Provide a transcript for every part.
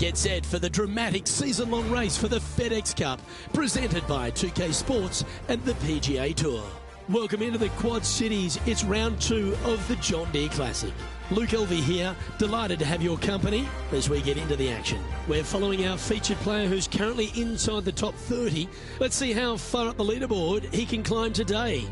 Get set for the dramatic season-long race for the FedEx Cup, presented by 2K Sports and the PGA Tour. Welcome into the Quad Cities. It's round 2 of the John Deere Classic. Luke Elvey here, delighted to have your company as we get into the action. We're following our featured player who's currently inside the top 30. Let's see how far up the leaderboard he can climb today.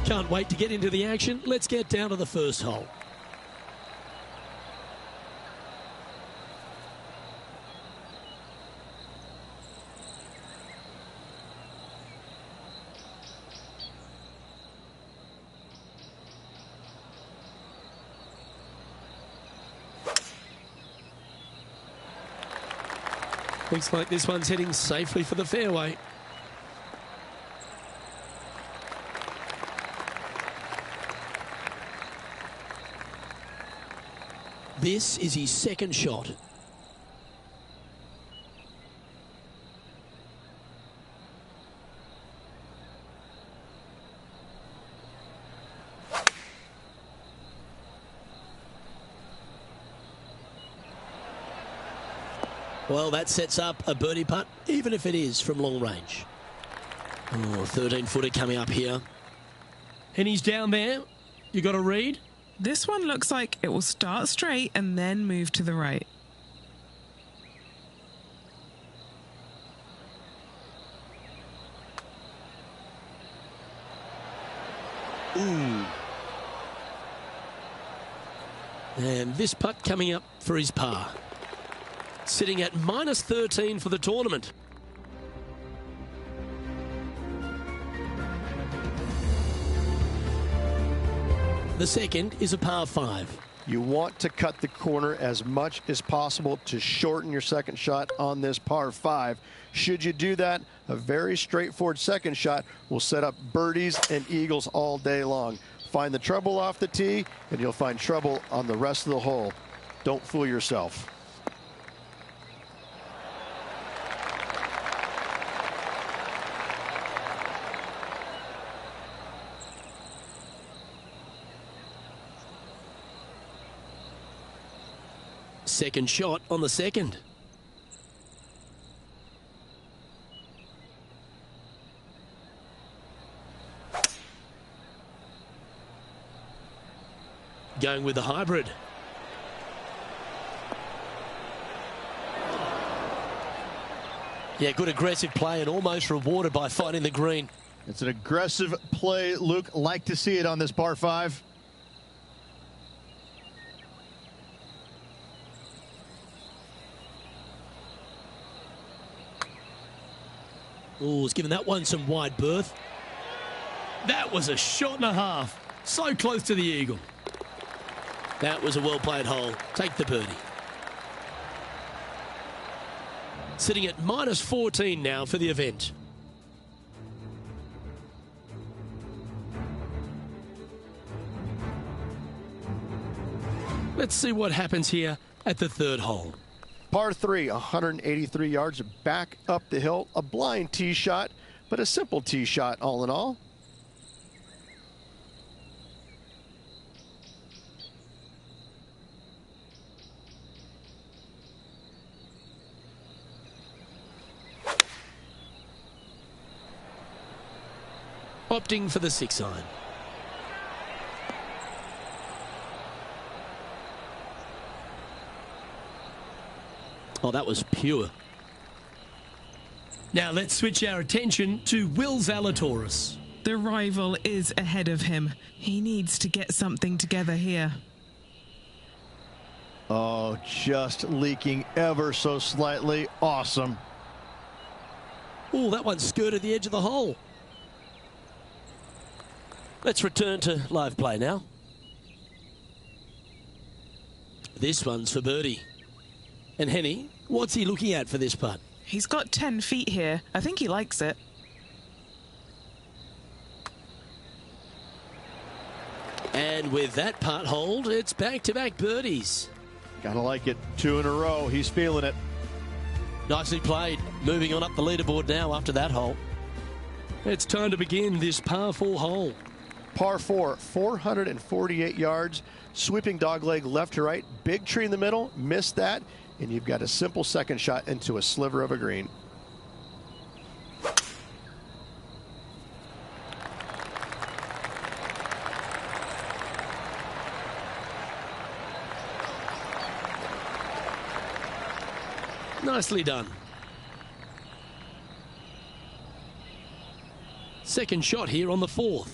Can't wait to get into the action. Let's get down to the first hole. Looks like this one's heading safely for the fairway. This is his second shot. Well, that sets up a birdie putt, even if it is from long range. Oh, 13-footer coming up here. And he's down there. You got a read? This one looks like it will start straight and then move to the right. Ooh. And this putt coming up for his par. Sitting at minus 13 for the tournament. The second is a par 5. You want to cut the corner as much as possible to shorten your second shot on this par 5. Should you do that, a very straightforward second shot will set up birdies and eagles all day long. Find the trouble off the tee, and you'll find trouble on the rest of the hole. Don't fool yourself. Second shot on the second. Going with the hybrid. Yeah, good aggressive play and almost rewarded by finding the green. It's an aggressive play, Luke. Like to see it on this par 5. Oh, he's given that one some wide berth. That was a shot and a half. So close to the eagle. That was a well-played hole. Take the birdie. Sitting at minus 14 now for the event. Let's see what happens here at the third hole. Par 3, 183 yards back up the hill. A blind tee shot, but a simple tee shot all in all. Opting for the 6-iron. Oh, that was pure. Now let's switch our attention to Will Zalatoris. The rival is ahead of him. He needs to get something together here. Oh, just leaking ever so slightly. Awesome. Oh, that one skirted the edge of the hole. Let's return to live play now. This one's for birdie. And Henny, what's he looking at for this putt? He's got 10 feet here. I think he likes it. And with that putt hold, it's back-to-back birdies. Gotta like it. 2 in a row. He's feeling it. Nicely played. Moving on up the leaderboard now after that hole. It's time to begin this par 4 hole. Par 4, 448 yards. Sweeping dogleg left to right. Big tree in the middle. Missed that. And you've got a simple second shot into a sliver of a green. Nicely done. Second shot here on the 4th.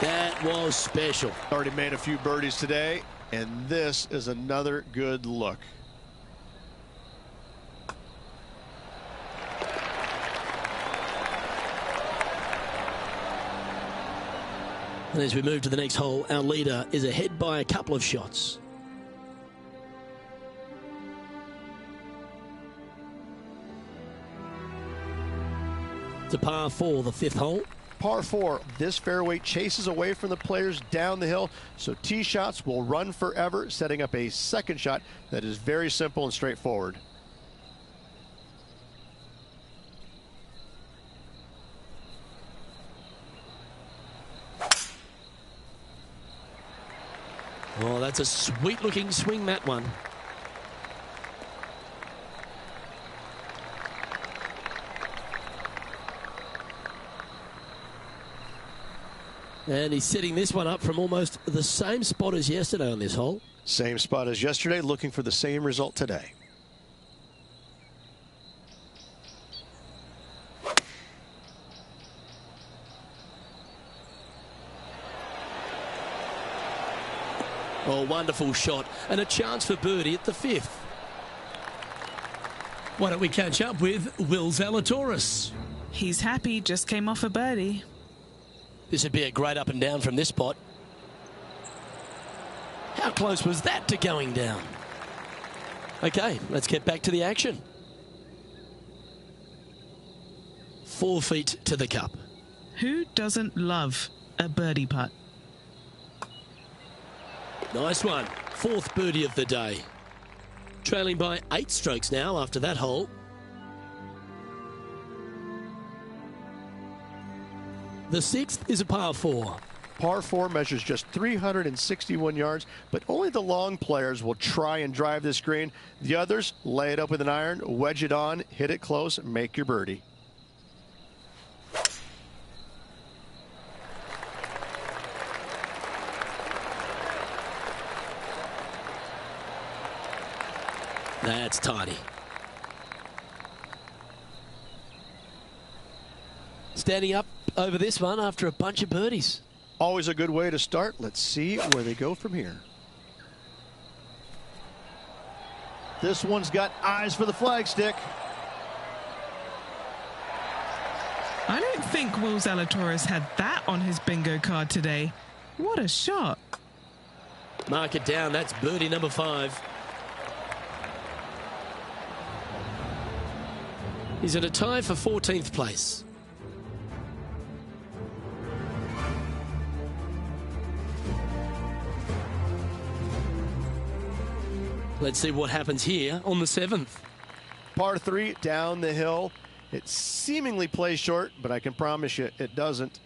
That was special. Already made a few birdies today, and this is another good look. And as we move to the next hole, our leader is ahead by a couple of shots. It's a par 4, the 5th hole. Par 4, this fairway chases away from the players down the hill, so tee shots will run forever, setting up a second shot that is very simple and straightforward. Oh, that's a sweet-looking swing, that one. And he's setting this one up from almost the same spot as yesterday on this hole. Same spot as yesterday, looking for the same result today. Oh, wonderful shot. And a chance for birdie at the 5th. Why don't we catch up with Will Zalatoris? He's happy, just came off a birdie. This would be a great up and down from this spot. How close was that to going down? Okay, let's get back to the action. 4 feet to the cup. Who doesn't love a birdie putt? Nice one. 4th birdie of the day. Trailing by 8 strokes now after that hole. The 6th is a par 4. Par 4 measures just 361 yards, but only the long players will try and drive this green. The others lay it up with an iron, wedge it on, hit it close, make your birdie. That's tidy. Standing up over this one after a bunch of birdies. Always a good way to start. Let's see where they go from here. This one's got eyes for the flagstick. I don't think Will Zalatoris had that on his bingo card today. What a shot. Mark it down. That's birdie number 5. He's at a tie for 14th place. Let's see what happens here on the 7th. Par 3 down the hill. It seemingly plays short, but I can promise you it doesn't.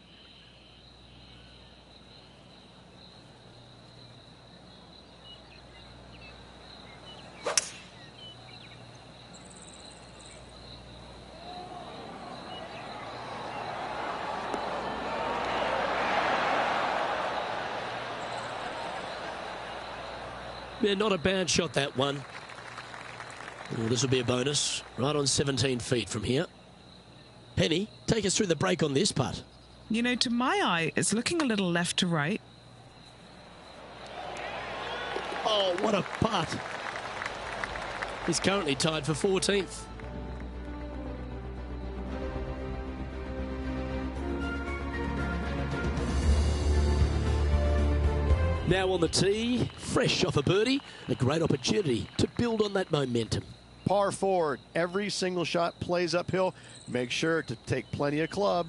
Yeah, not a bad shot, that one. Oh, this will be a bonus. Right on 17 feet from here. Penny, take us through the break on this putt. You know, to my eye, it's looking a little left to right. Oh, what a putt. He's currently tied for 14th. Now on the tee, fresh off a birdie, a great opportunity to build on that momentum. Par 4, every single shot plays uphill. Make sure to take plenty of club.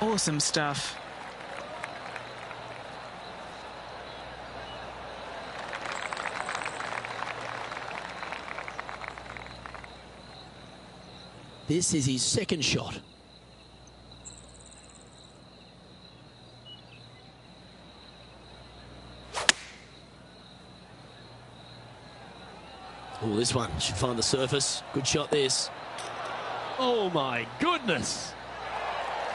Awesome stuff. This is his second shot. Oh, this one should find the surface. Good shot, this. Oh, my goodness.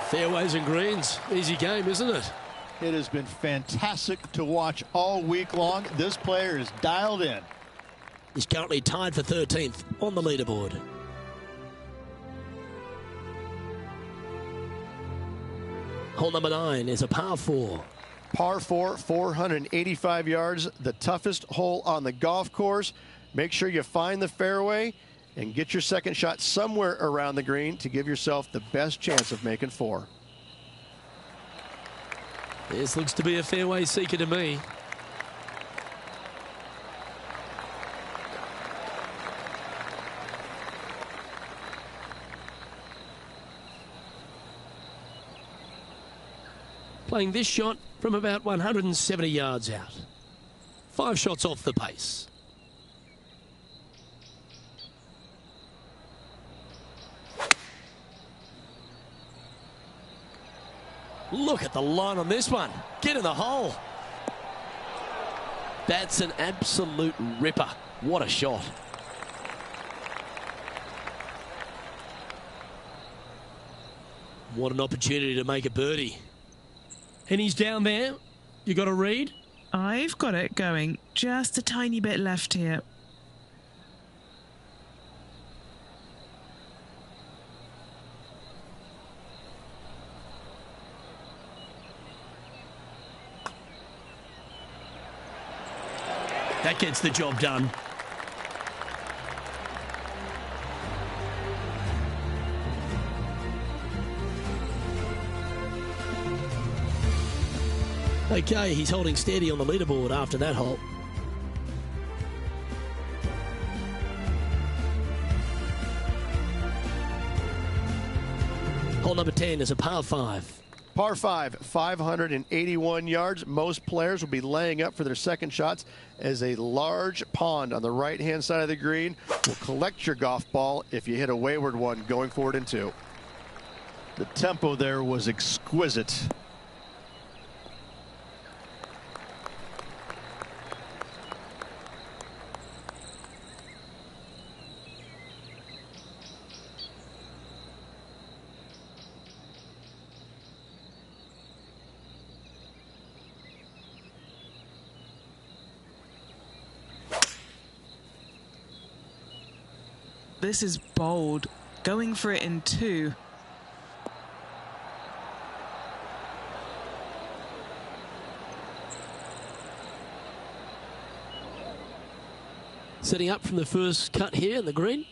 Fairways and greens. Easy game, isn't it? It has been fantastic to watch all week long. This player is dialed in. He's currently tied for 13th on the leaderboard. Hole number 9 is a par 4. Par 4, 485 yards, the toughest hole on the golf course. Make sure you find the fairway and get your second shot somewhere around the green to give yourself the best chance of making 4. This looks to be a fairway seeker to me. Playing this shot from about 170 yards out. 5 shots off the pace. Look at the line on this one. Get in the hole. That's an absolute ripper. What a shot. What an opportunity to make a birdie. And he's down there. You got a read? I've got it going. Just a tiny bit left here. That gets the job done. Okay, he's holding steady on the leaderboard after that hole. Hole number 10 is a par 5. Par 5, 581 yards. Most players will be laying up for their second shots as a large pond on the right-hand side of the green will collect your golf ball if you hit a wayward one going forward in 2. The tempo there was exquisite. This is bold. Going for it in 2. Setting up from the first cut here in the green.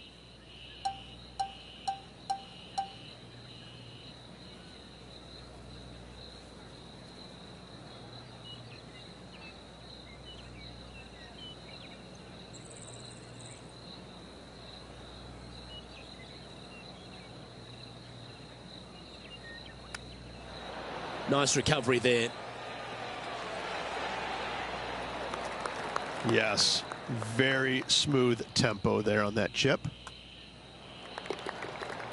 Nice recovery there. Yes, very smooth tempo there on that chip.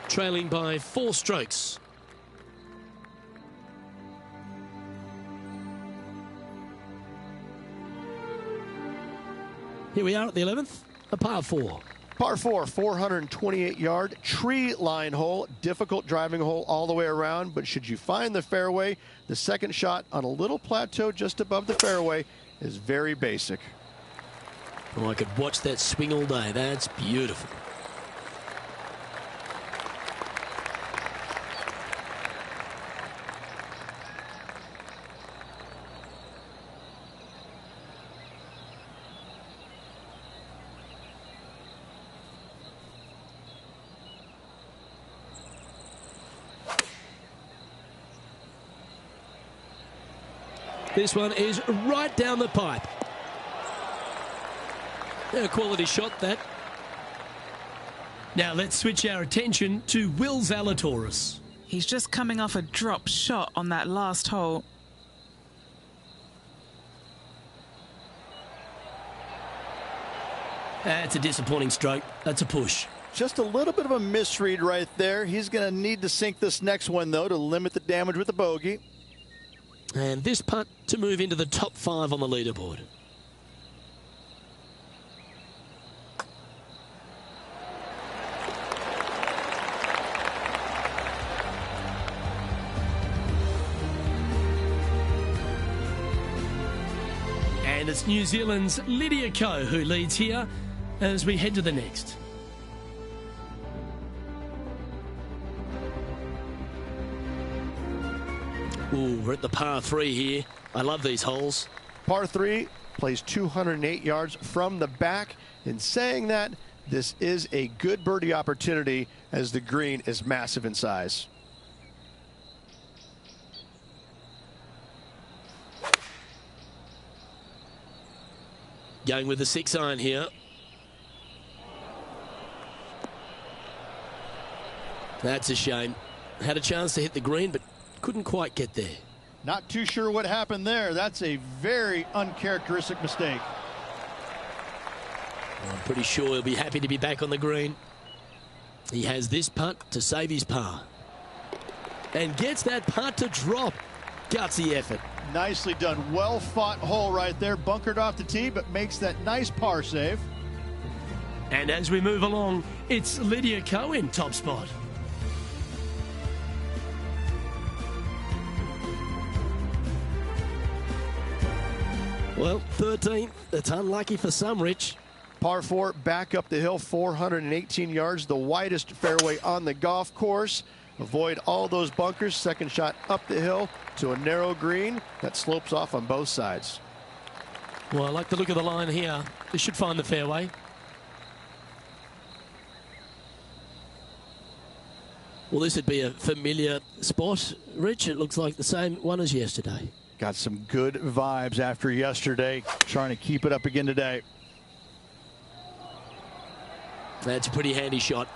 Trailing by 4 strokes. Here we are at the 11th, a par 4. Par 4, 428-yard tree line hole. Difficult driving hole all the way around, but should you find the fairway, the second shot on a little plateau just above the fairway is very basic. Oh, I could watch that swing all day. That's beautiful. This one is right down the pipe. A quality shot, that. Now let's switch our attention to Will Zalatoris. He's just coming off a drop shot on that last hole. That's a disappointing stroke. That's a push. Just a little bit of a misread right there. He's going to need to sink this next one, though, to limit the damage with the bogey. And this putt to move into the top 5 on the leaderboard. And it's New Zealand's Lydia Ko who leads here as we head to the next. Ooh, we're at the par 3 here. I love these holes. Par 3 plays 208 yards from the back. In saying that, this is a good birdie opportunity as the green is massive in size. Going with the 6-iron here. That's a shame. Had a chance to hit the green, but couldn't quite get there. Not too sure what happened there. That's a very uncharacteristic mistake. I'm pretty sure he'll be happy to be back on the green. He has this putt to save his par. And gets that putt to drop. Gutsy effort. Nicely done. Well fought hole right there. Bunkered off the tee, but makes that nice par save. And as we move along, it's Lydia Ko in top spot. Well, 13th. That's unlucky for some, Rich. Par 4, back up the hill, 418 yards, the widest fairway on the golf course. Avoid all those bunkers. Second shot up the hill to a narrow green that slopes off on both sides. Well, I like the look of the line here. This should find the fairway. Well, this would be a familiar spot, Rich. It looks like the same one as yesterday. Got some good vibes after yesterday. Trying to keep it up again today. That's a pretty handy shot.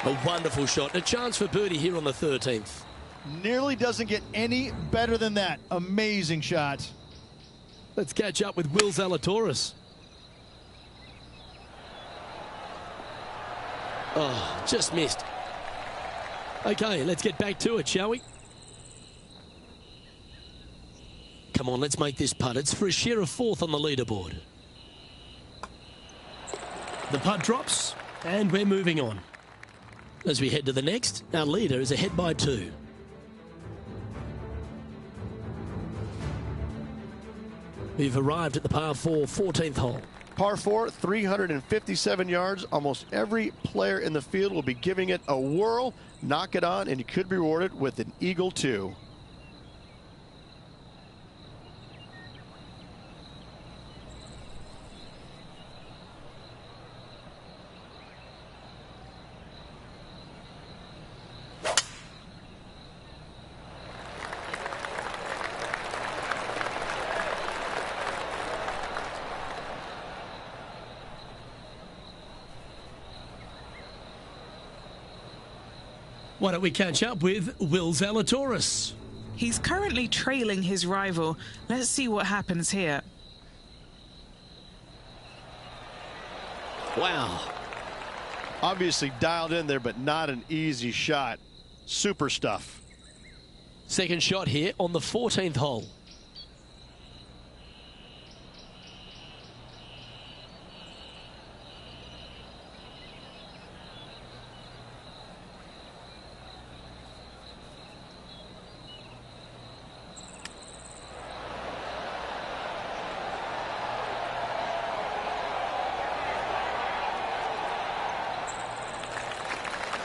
A wonderful shot. A chance for birdie here on the 13th. Nearly doesn't get any better than that. Amazing shot. Let's catch up with Will Zalatoris. Oh, just missed. Okay, let's get back to it, shall we? Come on, let's make this putt. It's for a share of 4th on the leaderboard. The putt drops, and we're moving on. As we head to the next, our leader is ahead by 2. We've arrived at the par 4, 14th hole. Par 4, 357 yards. Almost every player in the field will be giving it a whirl. Knock it on, and you could be rewarded with an eagle 2. Why don't we catch up with Will Zalatoris? He's currently trailing his rival. Let's see what happens here. Wow. Obviously dialed in there, but not an easy shot. Super stuff. Second shot here on the 14th hole.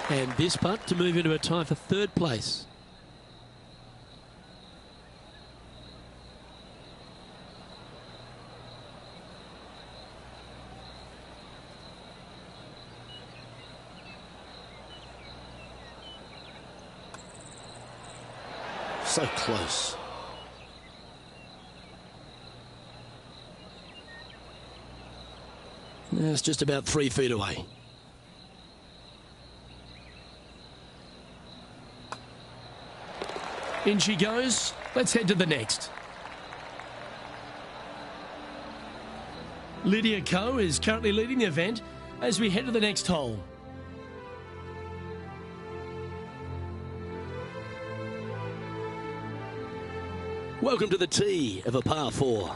And this putt to move into a tie for 3rd place. So close. It's just about 3 feet away. In she goes. Let's head to the next. Lydia Ko is currently leading the event as we head to the next hole. Welcome to the tee of a par 4.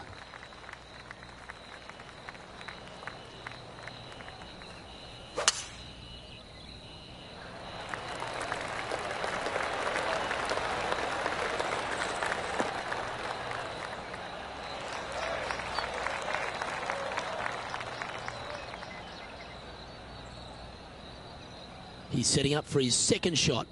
He's setting up for his second shot.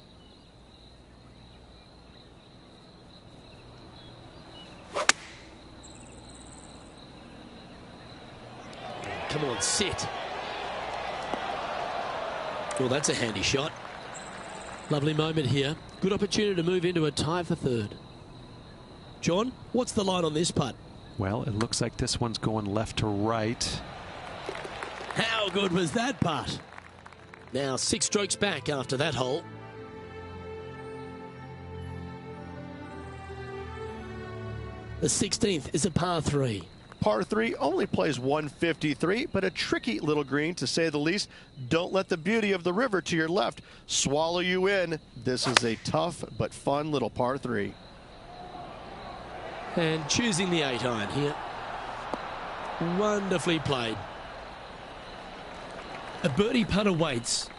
Come on, sit. Well, that's a handy shot. Lovely moment here. Good opportunity to move into a tie for third. John, what's the line on this putt? Well, it looks like this one's going left to right. How good was that putt? Now 6 strokes back after that hole. The 16th is a par 3. Par 3 only plays 153, but a tricky little green to say the least. Don't let the beauty of the river to your left swallow you in. This is a tough but fun little par 3. And choosing the 8-iron here. Wonderfully played. A birdie putt awaits.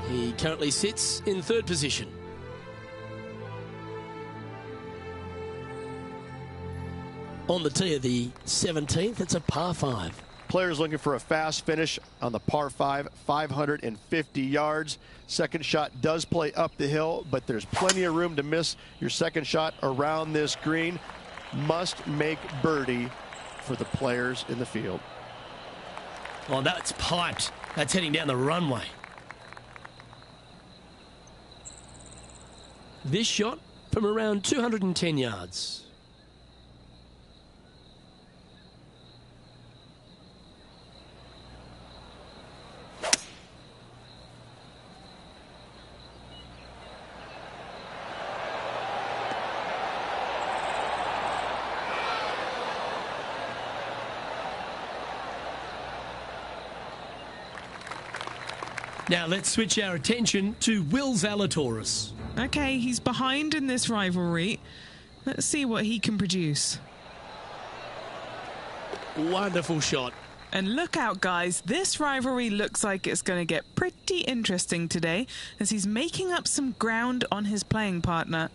He currently sits in third position. On the tee of the 17th, it's a par 5. Players looking for a fast finish on the par 5, 550 yards. Second shot does play up the hill, but there's plenty of room to miss your second shot around this green. Must make birdie for the players in the field. Oh, that's piped. That's heading down the runway. This shot from around 210 yards. Now let's switch our attention to Will Zalatoris. Okay, he's behind in this rivalry. Let's see what he can produce. Wonderful shot. And look out, guys. This rivalry looks like it's going to get pretty interesting today as he's making up some ground on his playing partner.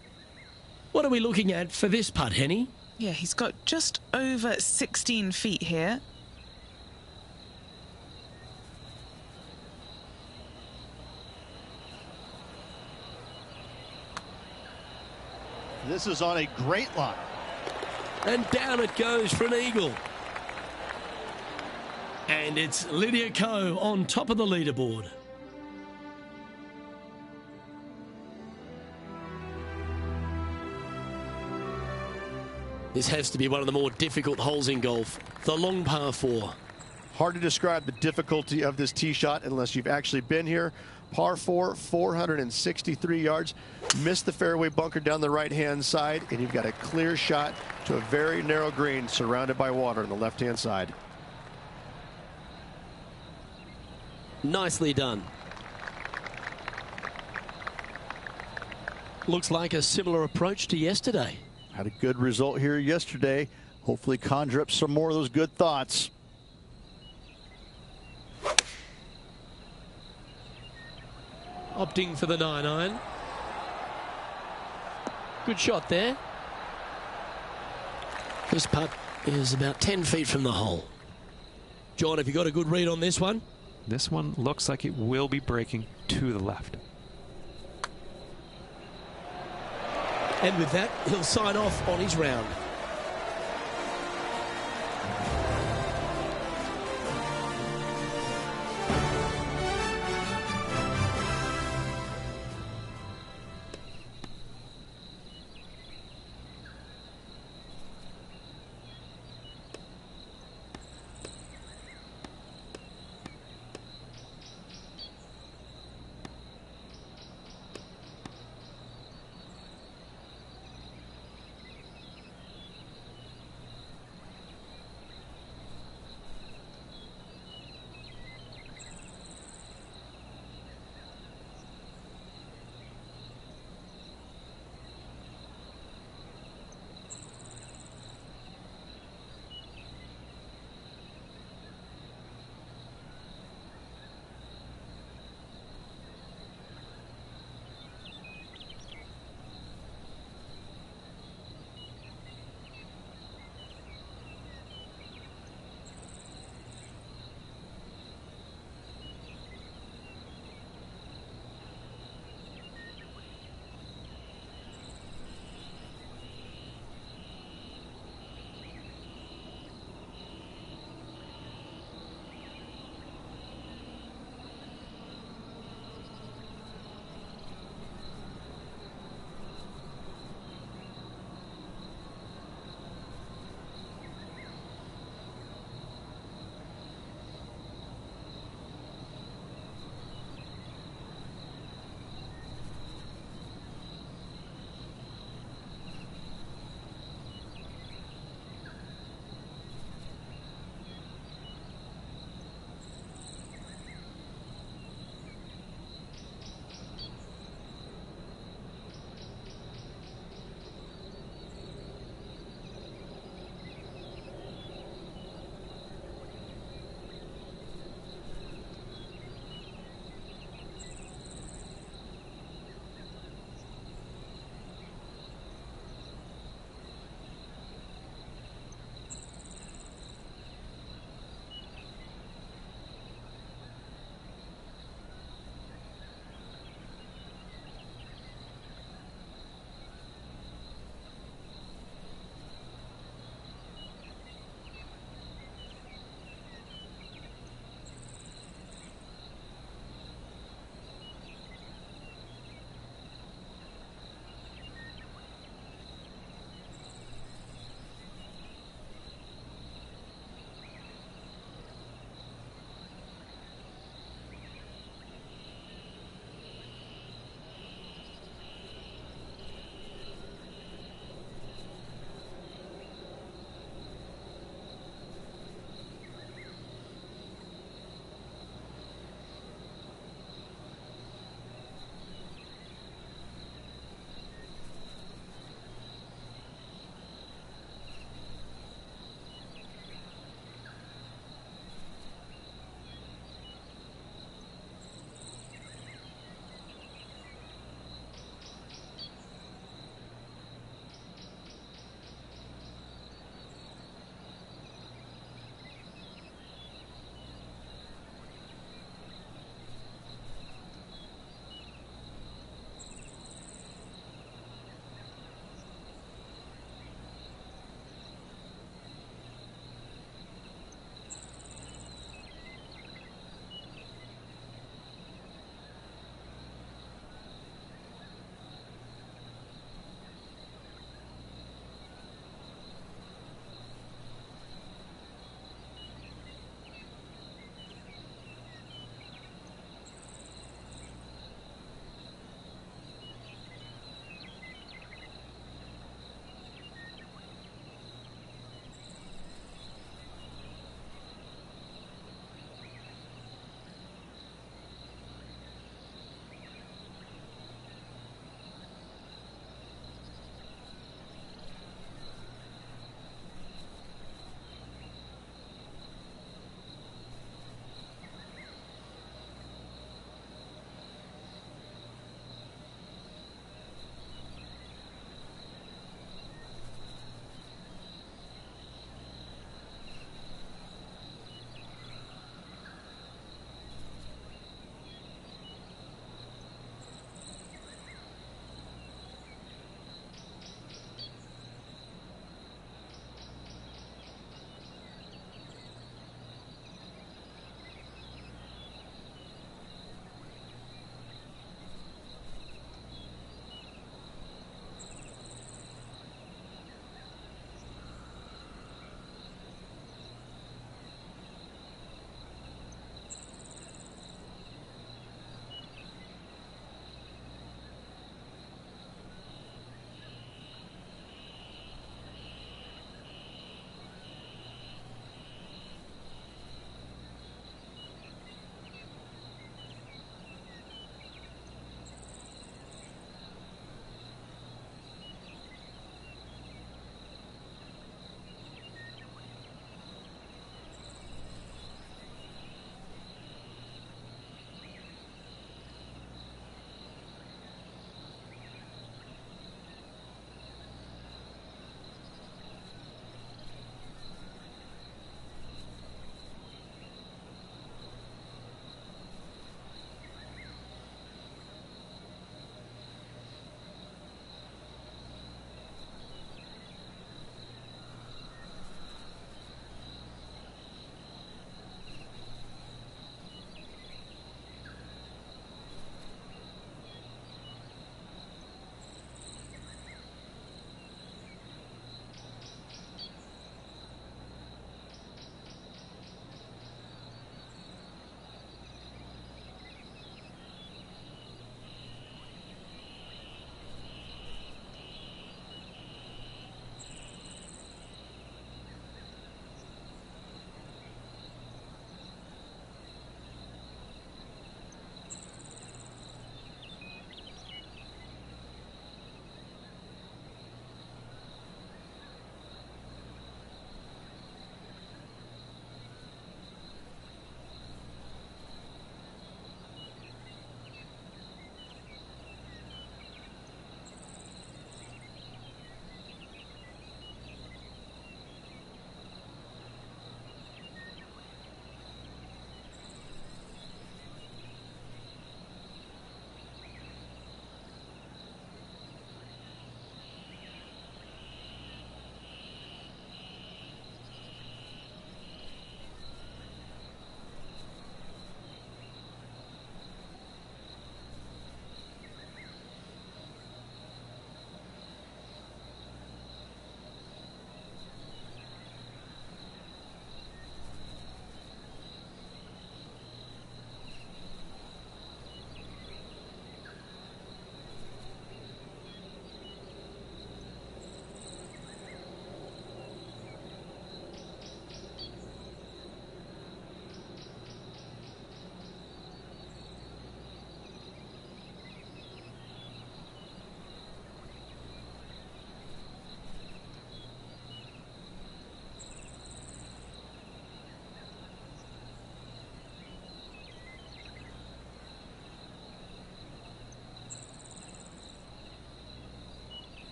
What are we looking at for this putt, Henny? Yeah, he's got just over 16 feet here. This is on a great line. And down it goes for an eagle. And it's Lydia Ko on top of the leaderboard. This has to be one of the more difficult holes in golf, the long par 4. Hard to describe the difficulty of this tee shot unless you've actually been here. Par 4, 463 yards. Missed the fairway bunker down the right-hand side, and you've got a clear shot to a very narrow green surrounded by water on the left-hand side. Nicely done. Looks like a similar approach to yesterday. Had a good result here yesterday. Hopefully conjure up some more of those good thoughts. Opting for the 9-iron. Good shot there. This putt is about 10 feet from the hole. John, have you got a good read on this one? This one looks like it will be breaking to the left. And with that, he'll sign off on his round.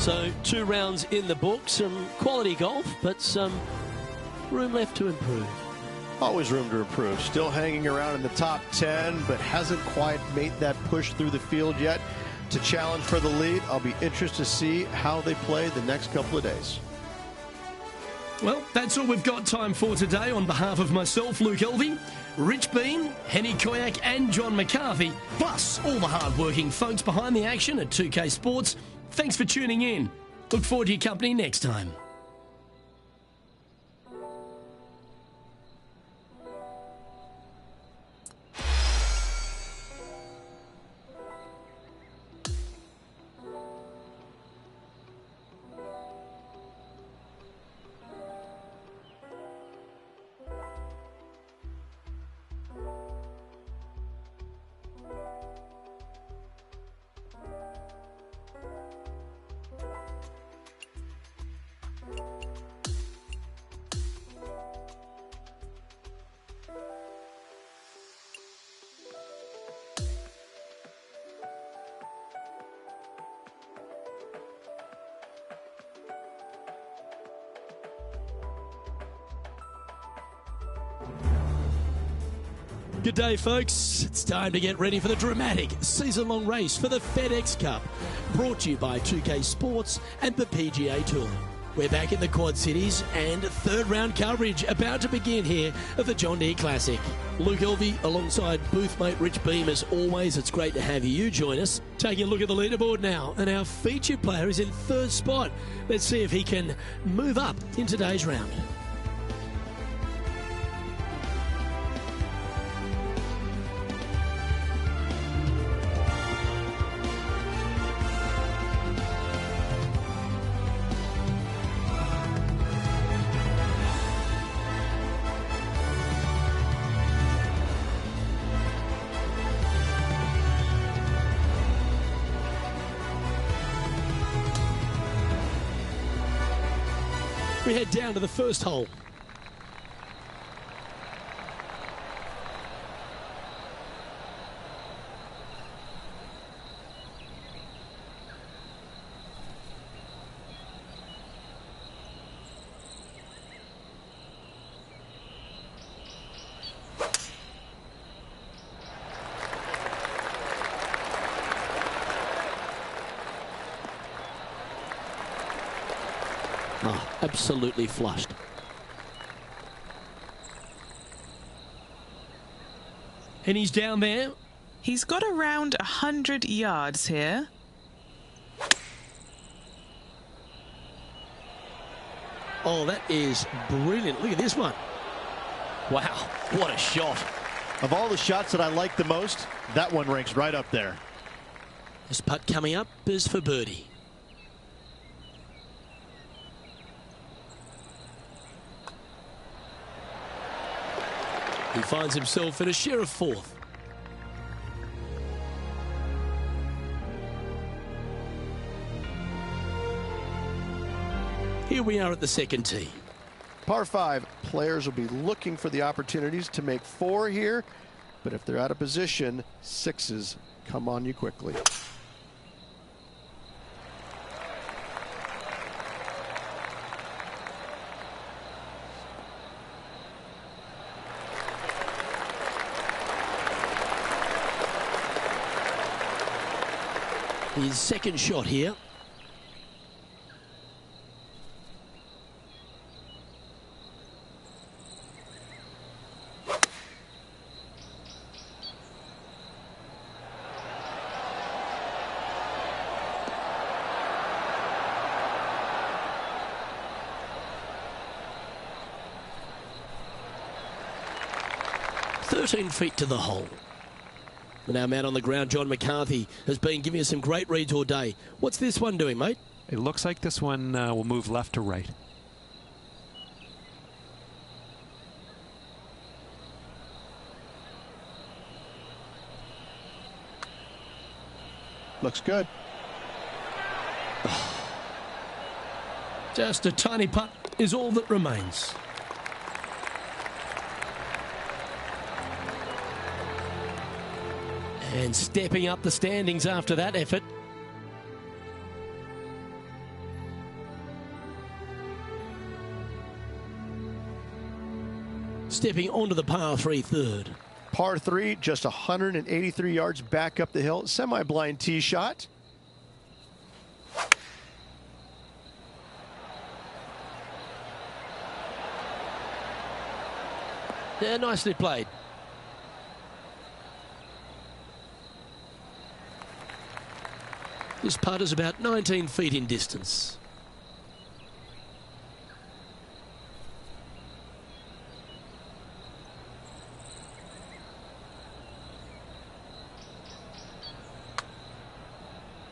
So 2 rounds in the book, some quality golf, but some room left to improve. Always room to improve. Still hanging around in the top 10, but hasn't quite made that push through the field yet to challenge for the lead. I'll be interested to see how they play the next couple of days. Well, that's all we've got time for today. On behalf of myself, Luke Elvey, Rich Bean, Henny Koyak and John McCarthy, plus all the hard-working folks behind the action at 2K Sports, thanks for tuning in. Look forward to your company next time. Good day, folks. It's time to get ready for the dramatic season-long race for the FedEx Cup, brought to you by 2K Sports and the PGA Tour. We're back in the Quad Cities and third-round coverage about to begin here of the John Deere Classic. Luke Elvey alongside boothmate Rich Beam. As always, it's great to have you join us. Taking a look at the leaderboard now, and our featured player is in third spot. Let's see if he can move up in today's round. We head down to the first hole. Oh, absolutely flushed. And he's down there. He's got around 100 yards here. Oh, that is brilliant. Look at this one. Wow, what a shot. Of all the shots that I like the most, that one ranks right up there. This putt coming up is for birdie. He finds himself in a share of fourth. Here we are at the second tee. Par 5, players will be looking for the opportunities to make 4 here, but if they're out of position, 6s come on you quickly. His second shot here. "13 feet to the hole." And our man on the ground, John McCarthy, has been giving us some great reads all day. What's this one doing, mate? It looks like this one will move left to right. Looks good. Just a tiny putt is all that remains. And stepping up the standings after that effort. stepping onto the par 3 third. Par 3, just 183 yards back up the hill. Semi-blind tee shot. Yeah, nicely played. This putt is about 19 feet in distance.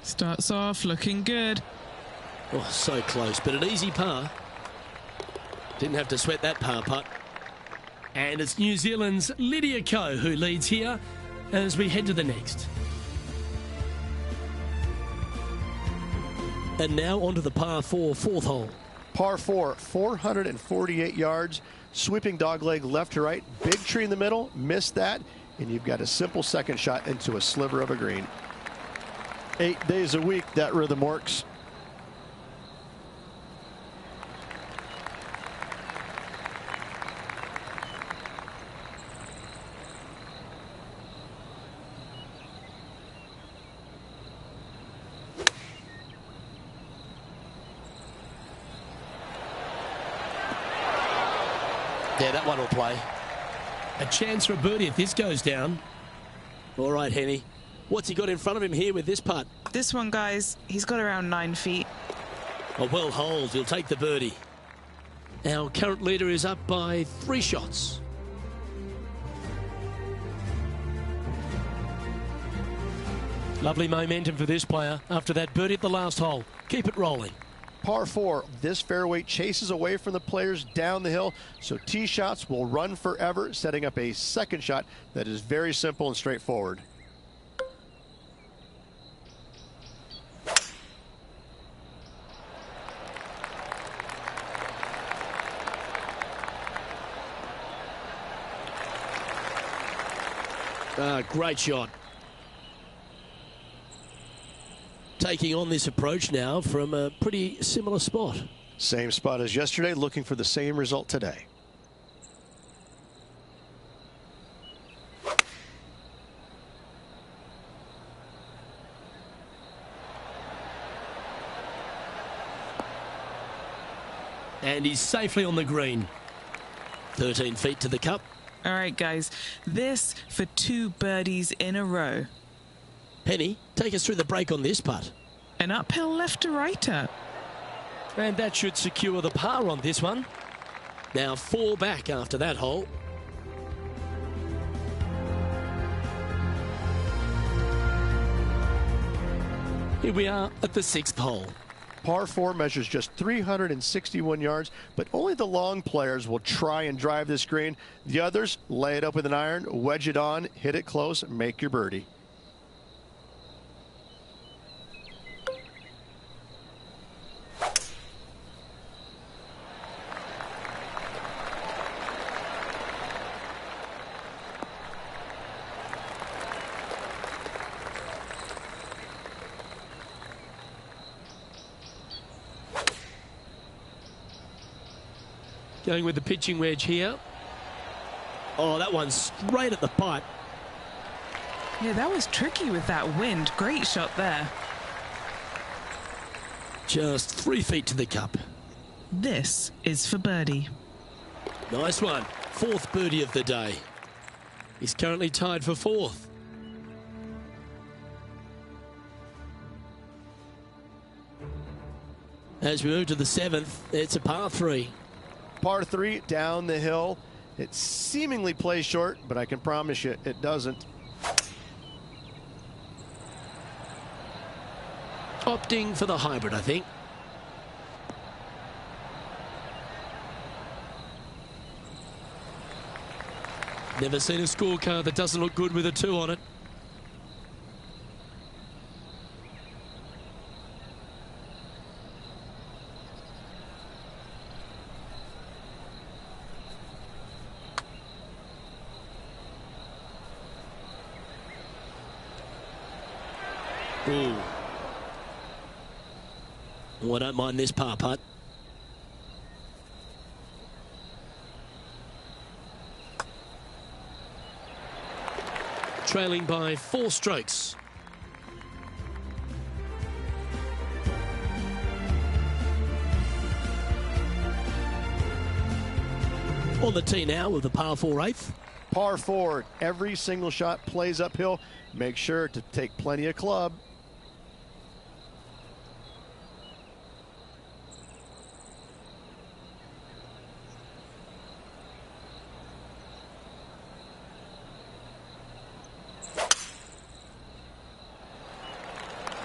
Starts off looking good. Oh, so close, but an easy par. Didn't have to sweat that par putt. And it's New Zealand's Lydia Ko who leads here as we head to the next. And now onto the par 4 fourth hole. Par 4, 448 yards, sweeping dogleg left to right, big tree in the middle, missed that, and you've got a simple second shot into a sliver of a green. 8 days a week, that rhythm works. Yeah, that one will play. A chance for a birdie if this goes down. All right, Henny. What's he got in front of him here with this putt? This one, guys, he's got around 9 feet. A well holed. He'll take the birdie. Our current leader is up by 3 shots. Lovely momentum for this player after that birdie at the last hole. Keep it rolling. Par 4, this fairway chases away from the players down the hill, so tee shots will run forever, setting up a second shot that is very simple and straightforward. Great shot. Taking on this approach now from a pretty similar spot. Same spot as yesterday, looking for the same result today. And he's safely on the green. 13 feet to the cup. All right, guys, this for 2 birdies in a row. Penny, take us through the break on this putt. An uphill left to righter. And that should secure the par on this one. Now 4 back after that hole. Here we are at the 6th hole. Par 4 measures just 361 yards, but only the long players will try and drive this green. The others lay it up with an iron, wedge it on, hit it close, make your birdie. Going with the pitching wedge here. Oh, that one's straight at the pipe. Yeah, that was tricky with that wind. Great shot there. Just 3 feet to the cup. This is for birdie. Nice one. 4th birdie of the day. He's currently tied for 4th. As we move to the 7th, it's a par 3. Par 3 down the hill. It seemingly plays short, but I can promise you it doesn't. Opting for the hybrid, I think. Never seen a scorecard that doesn't look good with a 2 on it. Ooh. Oh, I don't mind this par putt. trailing by 4 strokes. On the tee now with the par 4 8th. Par 4, every single shot plays uphill. Make sure to take plenty of club.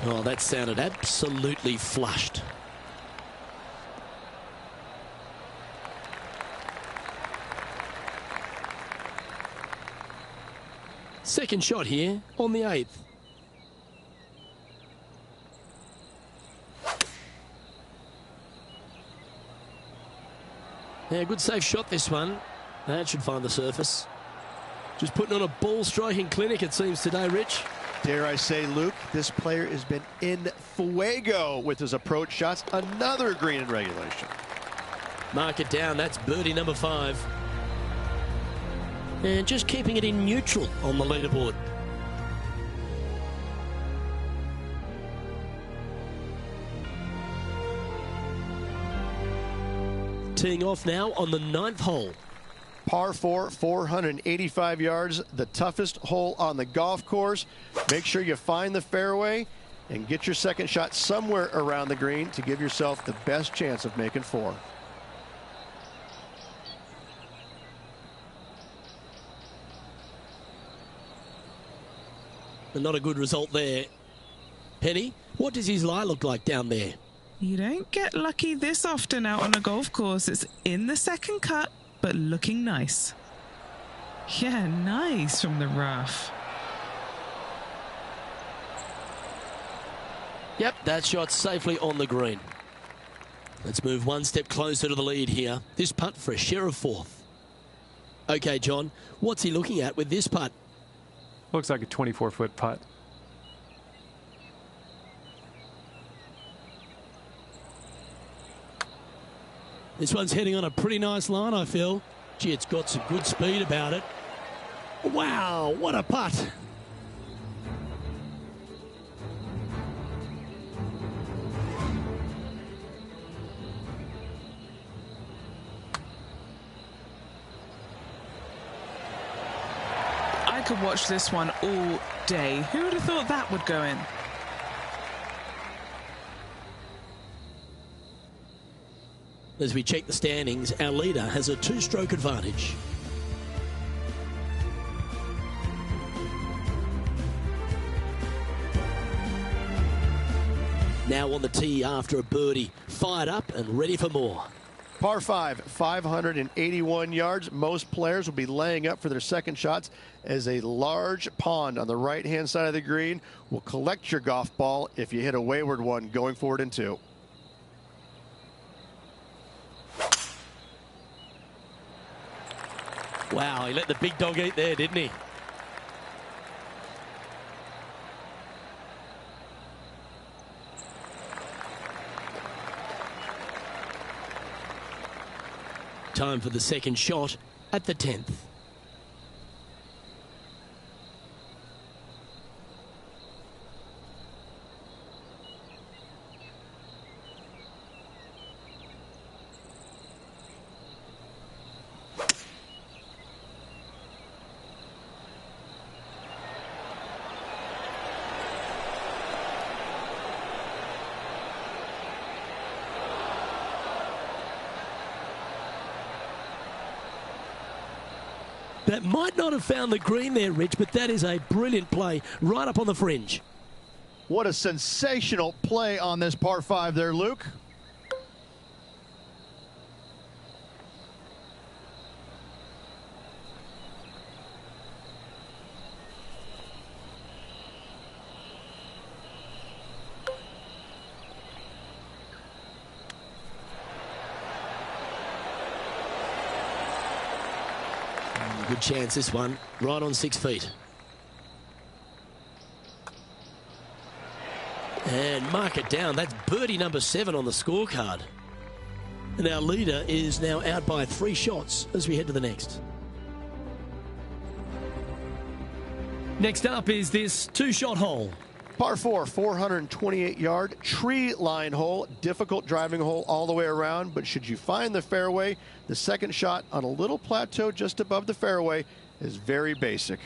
Oh, that sounded absolutely flushed. Second shot here on the 8th. Yeah, good safe shot this one. That should find the surface. Just putting on a ball striking clinic it seems today, Rich. Dare I say, Luke, this player has been in fuego with his approach shots. Another green in regulation. Mark it down. That's birdie number 5. And just keeping it in neutral on the leaderboard. Teeing off now on the 9th hole. Par 4, 485 yards, the toughest hole on the golf course. Make sure you find the fairway and get your second shot somewhere around the green to give yourself the best chance of making 4. Not a good result there. Penny, what does his lie look like down there? You don't get lucky this often out on a golf course. It's in the second cut, but looking nice. Yeah, nice from the rough. Yep, that shot safely on the green. Let's move one step closer to the lead here. This putt for a share of 4th. Okay, John, what's he looking at with this putt? Looks like a 24-foot putt. This one's heading on a pretty nice line, I feel. Gee, it's got some good speed about it. Wow, what a putt. I could watch this one all day. Who would have thought that would go in? As we check the standings, our leader has a 2-stroke advantage. Now on the tee after a birdie, fired up and ready for more. Par 5, 581 yards. Most players will be laying up for their second shots as a large pond on the right-hand side of the green will collect your golf ball if you hit a wayward one going forward in 2. Wow, he let the big dog eat there, didn't he? Time for the second shot at the 10th. That might not have found the green there, Rich, but that is a brilliant play right up on the fringe. What a sensational play on this par 5 there, Luke. Good chance this one, right on 6 feet. And mark it down. That's birdie number 7 on the scorecard. And our leader is now out by 3 shots as we head to the next. Next up is this two-shot hole. Par 4, 428-yard tree line hole. Difficult driving hole all the way around, but should you find the fairway, the second shot on a little plateau just above the fairway is very basic.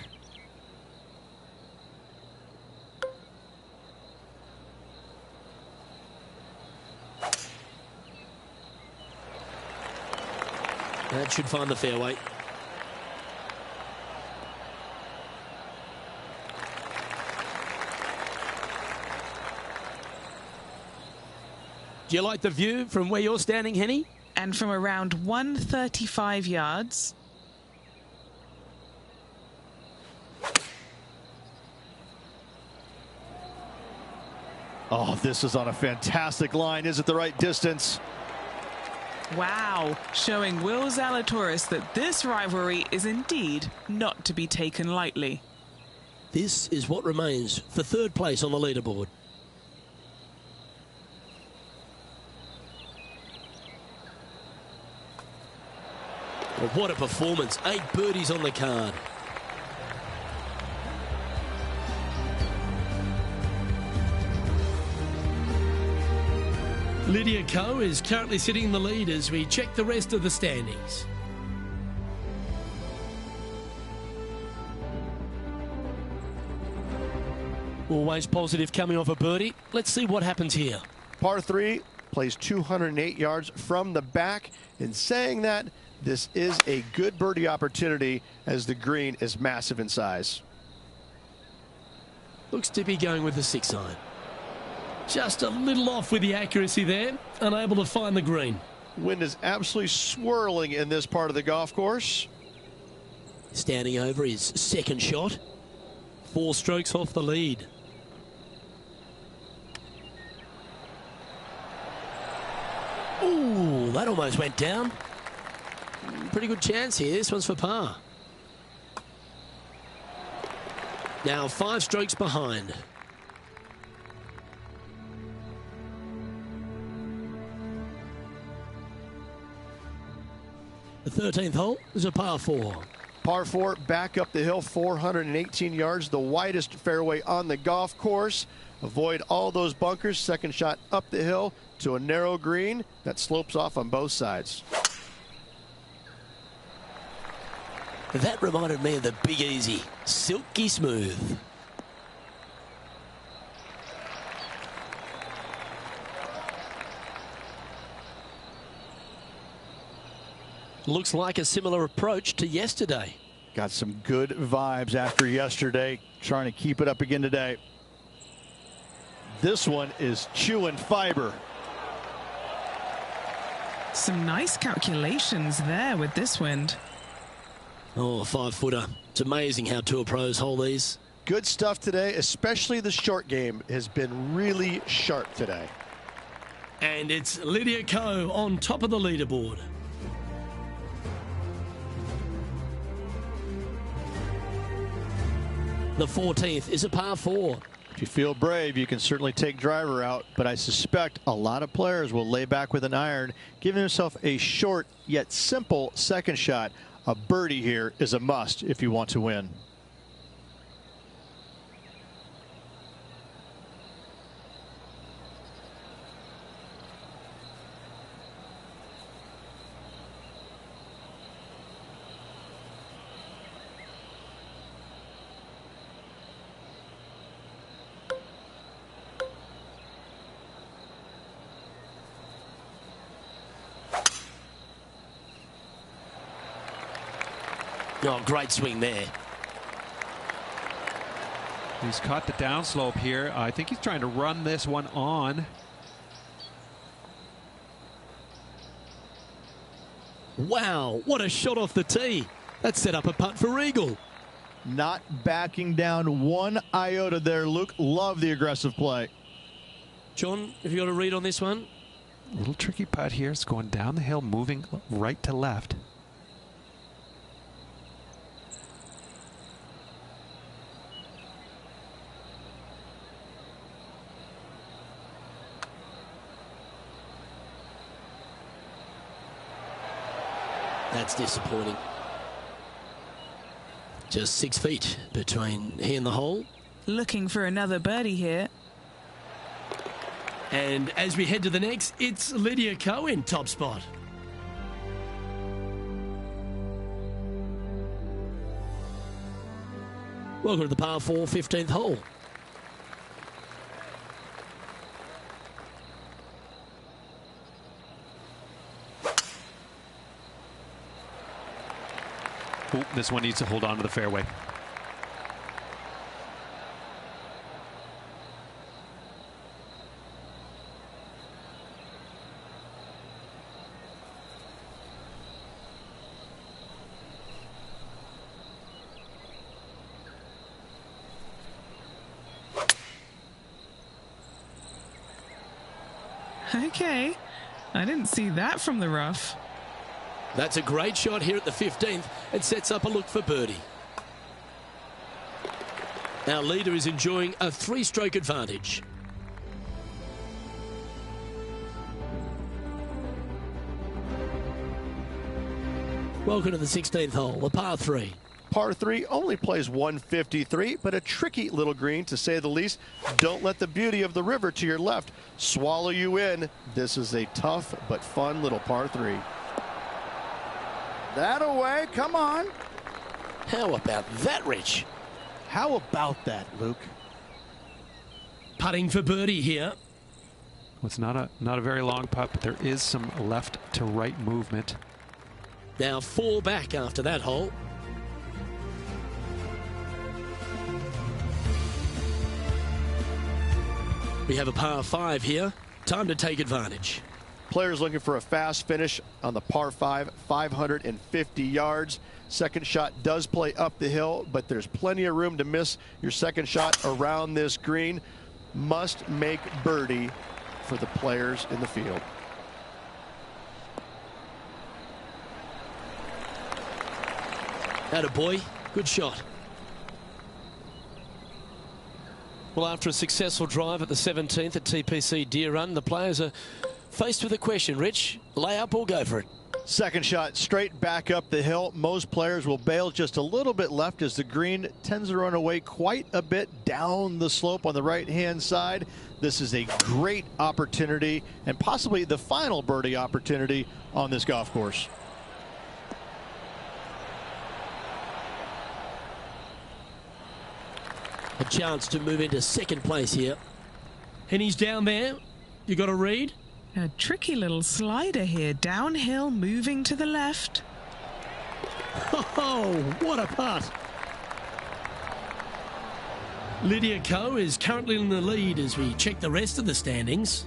That should find the fairway. Do you like the view from where you're standing, Henny? And from around 135 yards. Oh, this is on a fantastic line. Is it the right distance? Wow, showing Will Zalatoris that this rivalry is indeed not to be taken lightly. This is what remains for third place on the leaderboard. Well, what a performance. 8 birdies on the card. Lydia Ko is currently sitting in the lead as we check the rest of the standings. Always positive coming off a birdie. Let's see what happens here. Par 3 plays 208 yards from the back. In saying that, this is a good birdie opportunity as the green is massive in size. Looks to be going with the 6-iron. Just a little off with the accuracy there, unable to find the green. Wind is absolutely swirling in this part of the golf course. Standing over his second shot. 4 strokes off the lead. Ooh, that almost went down. Pretty good chance here. This one's for par. Now 5 strokes behind. The 13th hole is a par 4. Par 4 back up the hill, 418 yards, the widest fairway on the golf course. Avoid all those bunkers. Second shot up the hill to a narrow green that slopes off on both sides. That reminded me of the Big Easy. Silky smooth. Looks like a similar approach to yesterday. Got some good vibes after yesterday. Trying to keep it up again today. This one is chewing fiber. Some nice calculations there with this wind. Oh, a 5-footer. It's amazing how tour pros hold these. Good stuff today, especially the short game has been really sharp today. And it's Lydia Ko on top of the leaderboard. The 14th is a par 4. If you feel brave, you can certainly take driver out, but I suspect a lot of players will lay back with an iron, giving himself a short yet simple second shot. A birdie here is a must if you want to win. Oh, great swing there. He's caught the downslope here. I think he's trying to run this one on. Wow, what a shot off the tee. That set up a putt for eagle. Not backing down one iota there, Luke. Love the aggressive play. John, have you got a read on this one? A little tricky putt here. It's going down the hill, moving right to left. That's disappointing. Just 6 feet between he and the hole. Looking for another birdie here. And as we head to the next, it's Lydia Ko in top spot. Welcome to the par 4 15th hole. Ooh, this one needs to hold on to the fairway. Okay, I didn't see that from the rough. That's a great shot here at the 15th and sets up a look for birdie. Our leader is enjoying a 3-stroke advantage. Welcome to the 16th hole, the par 3. Par 3 only plays 153, but a tricky little green to say the least. Don't let the beauty of the river to your left swallow you in. This is a tough but fun little par 3. That away, come on. How about that, Rich? How about that, Luke? Putting for birdie here. Well, it's not a very long putt, but there is some left to right movement. Now 4 back after that hole. We have a par 5 here. Time to take advantage. Players looking for a fast finish on the par 5, 550 yards. Second shot does play up the hill, but there's plenty of room to miss your second shot around this green. Must make birdie for the players in the field. Attaboy, good shot. Well, after a successful drive at the 17th at TPC Deer Run, the players are faced with a question. Rich, lay up or go for it? Second shot straight back up the hill. Most players will bail just a little bit left as the green tends to run away quite a bit down the slope on the right-hand side. This is a great opportunity and possibly the final birdie opportunity on this golf course. A chance to move into second place here. And he's down there. You got a read? A tricky little slider here, downhill, moving to the left. Oh, what a putt. Lydia Ko is currently in the lead as we check the rest of the standings.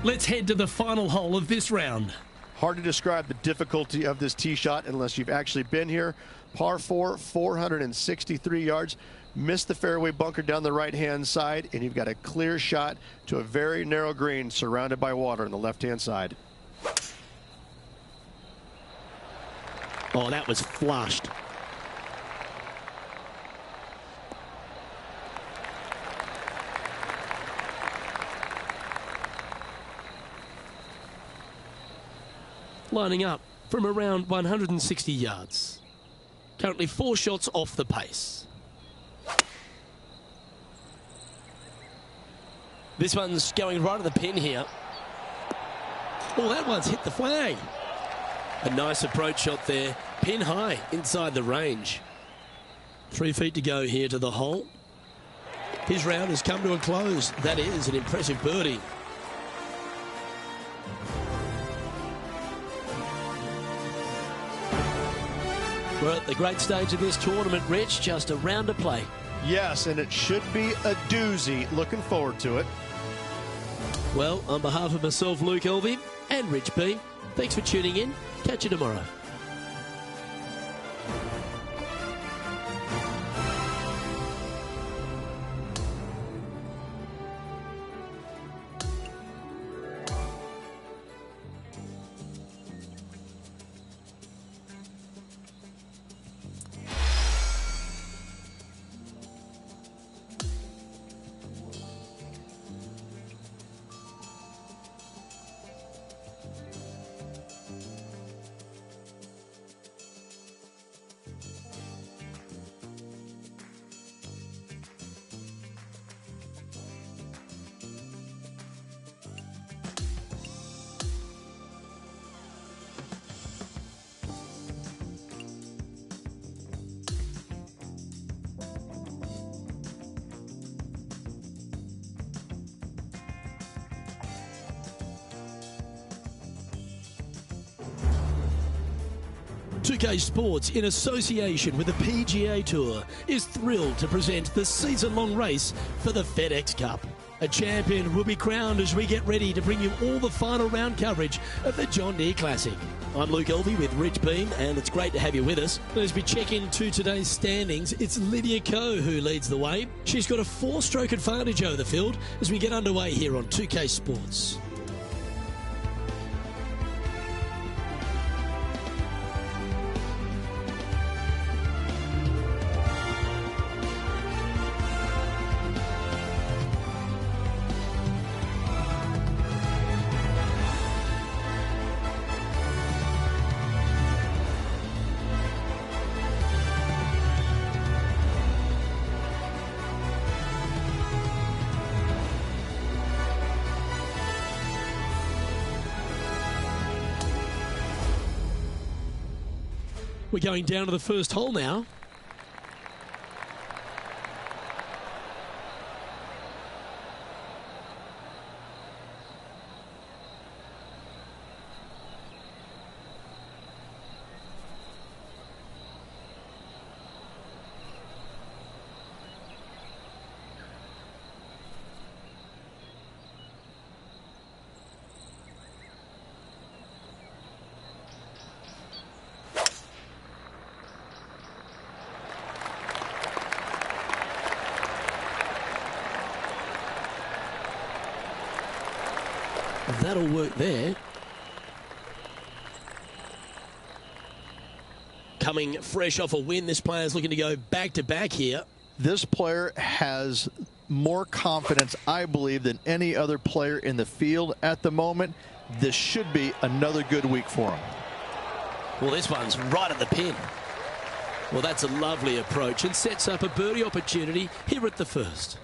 Let's head to the final hole of this round. Hard to describe the difficulty of this tee shot unless you've actually been here. Par 4, 463 yards. Missed the fairway bunker down the right-hand side, and you've got a clear shot to a very narrow green surrounded by water on the left-hand side. Oh, that was flushed. Lining up from around 160 yards. Currently 4 shots off the pace. This one's going right at the pin here. Oh, that one's hit the flag. A nice approach shot there. Pin high inside the range. 3 feet to go here to the hole. His round has come to a close. That is an impressive birdie. We're at the great stage of this tournament, Rich. Just a round to play. Yes, and it should be a doozy. Looking forward to it. Well, on behalf of myself, Luke Elvey, and Rich B, thanks for tuning in. Catch you tomorrow. 2K Sports, in association with the PGA Tour, is thrilled to present the season-long race for the FedEx Cup. A champion will be crowned as we get ready to bring you all the final round coverage of the John Deere Classic. I'm Luke Elvey with Rich Beam, and it's great to have you with us. As we check into today's standings, it's Lydia Ko who leads the way. She's got a 4-stroke advantage over the field as we get underway here on 2K Sports. We're going down to the first hole now. That'll work there. Coming fresh off a win, this player's looking to go back-to-back here. This player has more confidence, I believe, than any other player in the field at the moment. This should be another good week for him. Well, this one's right at the pin. Well, that's a lovely approach and sets up a birdie opportunity here at the first.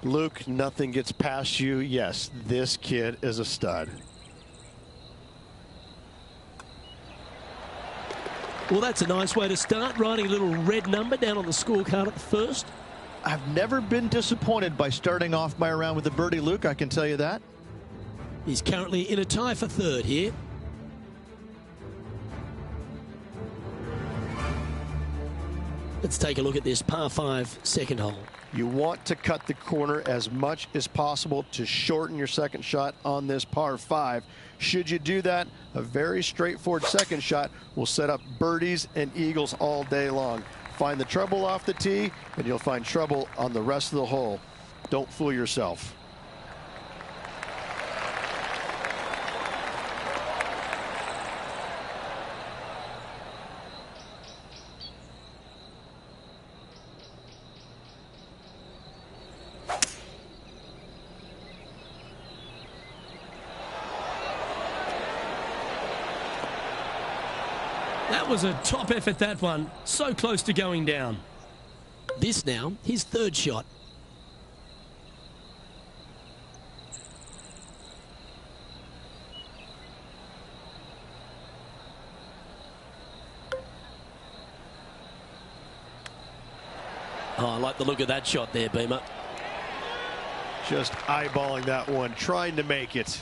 Luke, nothing gets past you. Yes, this kid is a stud. Well, that's a nice way to start, writing a little red number down on the scorecard at the first. I've never been disappointed by starting off my round with a birdie, Luke, I can tell you that. He's currently in a tie for third here. Let's take a look at this par 5 second hole. You want to cut the corner as much as possible to shorten your second shot on this par 5. Should you do that, a very straightforward second shot will set up birdies and eagles all day long. Find the trouble off the tee, and you'll find trouble on the rest of the hole. Don't fool yourself. That was a top effort, that one. So close to going down. This now, his third shot. Oh, I like the look of that shot there, Beamer. Just eyeballing that one, trying to make it.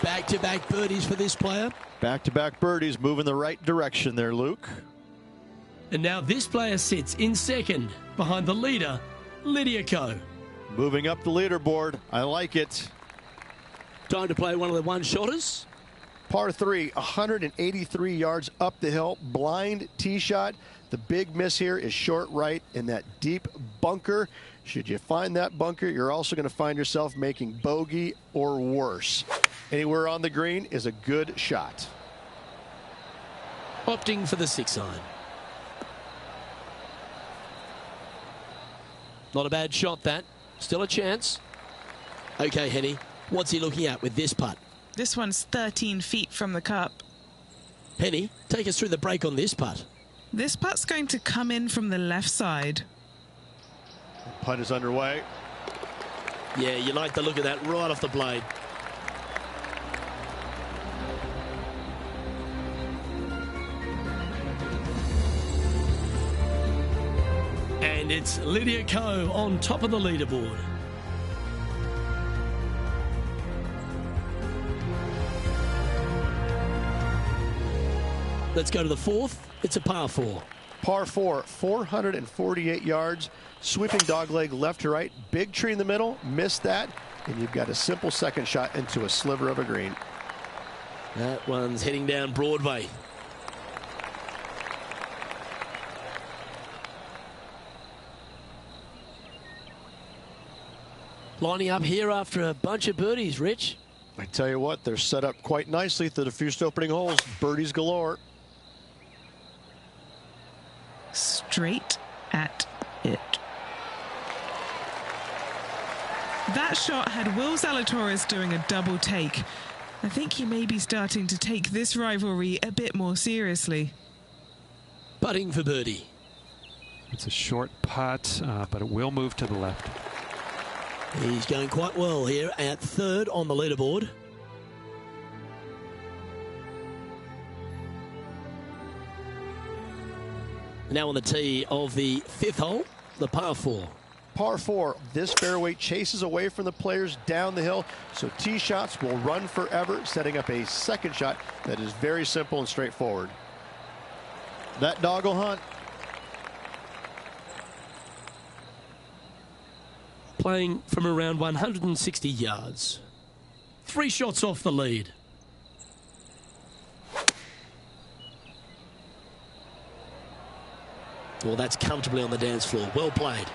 Back-to-back birdies for this player. Back-to-back birdies, move in the right direction there, Luke. And now this player sits in second behind the leader, Lydia Ko. Moving up the leaderboard. I like it. Time to play one of the one-shotters. Par 3, 183 yards up the hill, blind tee shot. The big miss here is short right in that deep bunker. Should you find that bunker, you're also going to find yourself making bogey or worse. Anywhere on the green is a good shot. Opting for the 6-iron. Not a bad shot, that. Still a chance. Okay, Henny, what's he looking at with this putt? This one's 13 feet from the cup. Penny, take us through the break on this putt. This putt's going to come in from the left side. Putt is underway. Yeah, you like the look of that right off the blade. And it's Lydia Ko on top of the leaderboard. Let's go to the fourth. It's a par 4. Par 4, 448 yards. Sweeping dogleg left to right. Big tree in the middle. Missed that. And you've got a simple second shot into a sliver of a green. That one's heading down Broadway. Lining up here after a bunch of birdies, Rich. I tell you what, they're set up quite nicely through the first opening holes. Birdies galore. Straight at it. That shot had Will Zalatoris doing a double take. I think he may be starting to take this rivalry a bit more seriously. Putting for birdie. It's a short putt, but it will move to the left. He's going quite well here at third on the leaderboard. Now on the tee of the fifth hole, the par 4. Par 4, this fairway chases away from the players down the hill, so tee shots will run forever, setting up a second shot that is very simple and straightforward. That dog will hunt. Playing from around 160 yards. 3 shots off the lead. Well, that's comfortably on the dance floor. Well played.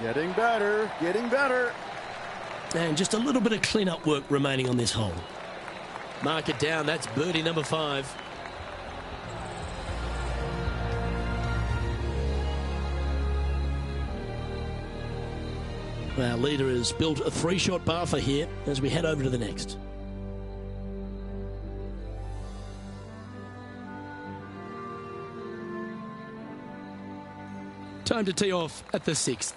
Getting better, getting better. And just a little bit of clean-up work remaining on this hole. Mark it down. That's birdie number 5. Our leader has built a 3-shot par for here as we head over to the next. Time to tee off at the 6th.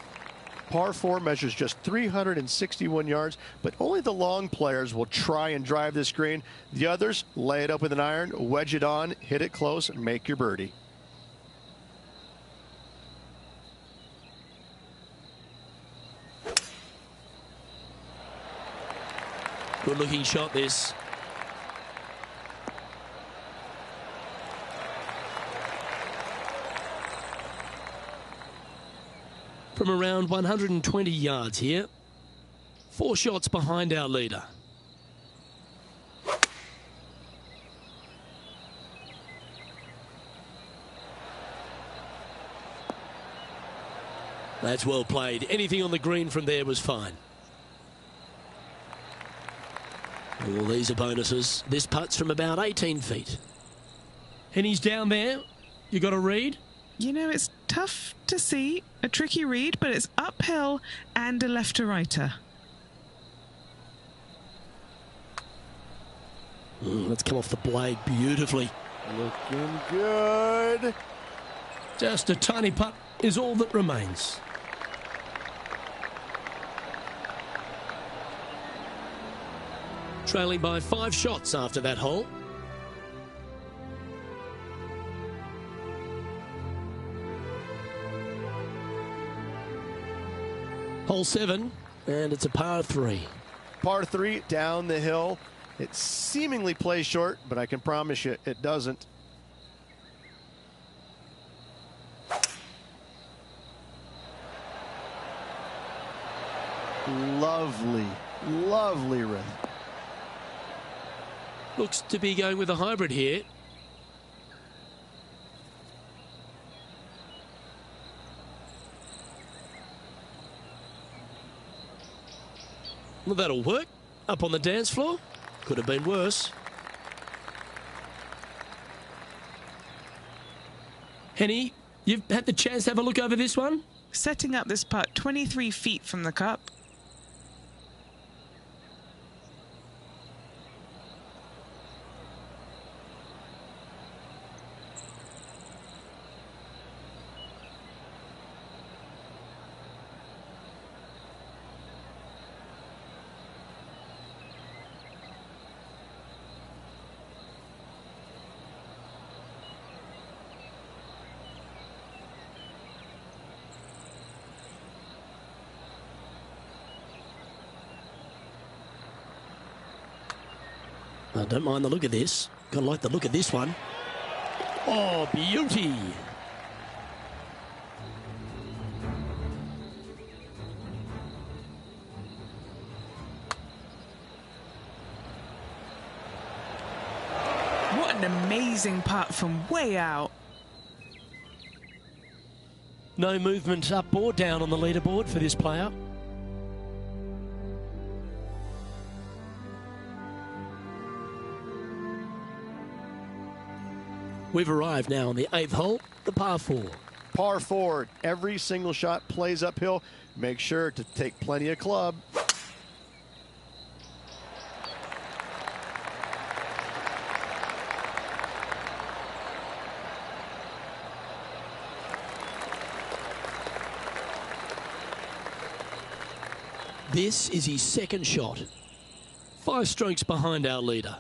Par 4 measures just 361 yards, but only the long players will try and drive this green. The others lay it up with an iron, wedge it on, hit it close, and make your birdie. Good looking shot this. From around 120 yards here. 4 shots behind our leader. That's well played. Anything on the green from there was fine. All these are bonuses. This putt's from about 18 feet. And he's down there. You got a read? You know, it's tough to see, a tricky read, but it's uphill and a left-to-righter. Let's come off the blade beautifully. Looking good. Just a tiny putt is all that remains. Trailing by 5 shots after that hole. Hole 7, and it's a par 3. Par 3 down the hill. It seemingly plays short, but I can promise you it doesn't. Lovely, lovely rhythm. Looks to be going with a hybrid here. Well, that'll work. Up on the dance floor. Could have been worse. Henny, you've had the chance to have a look over this one? Setting up this putt 23 feet from the cup. I don't mind the look of this. Gotta like the look of this one. Oh, beauty. What an amazing putt from way out. No movement up or down on the leaderboard for this player. We've arrived now on the 8th hole, the par 4. Par 4, every single shot plays uphill. Make sure to take plenty of club. This is his second shot. 5 strokes behind our leader.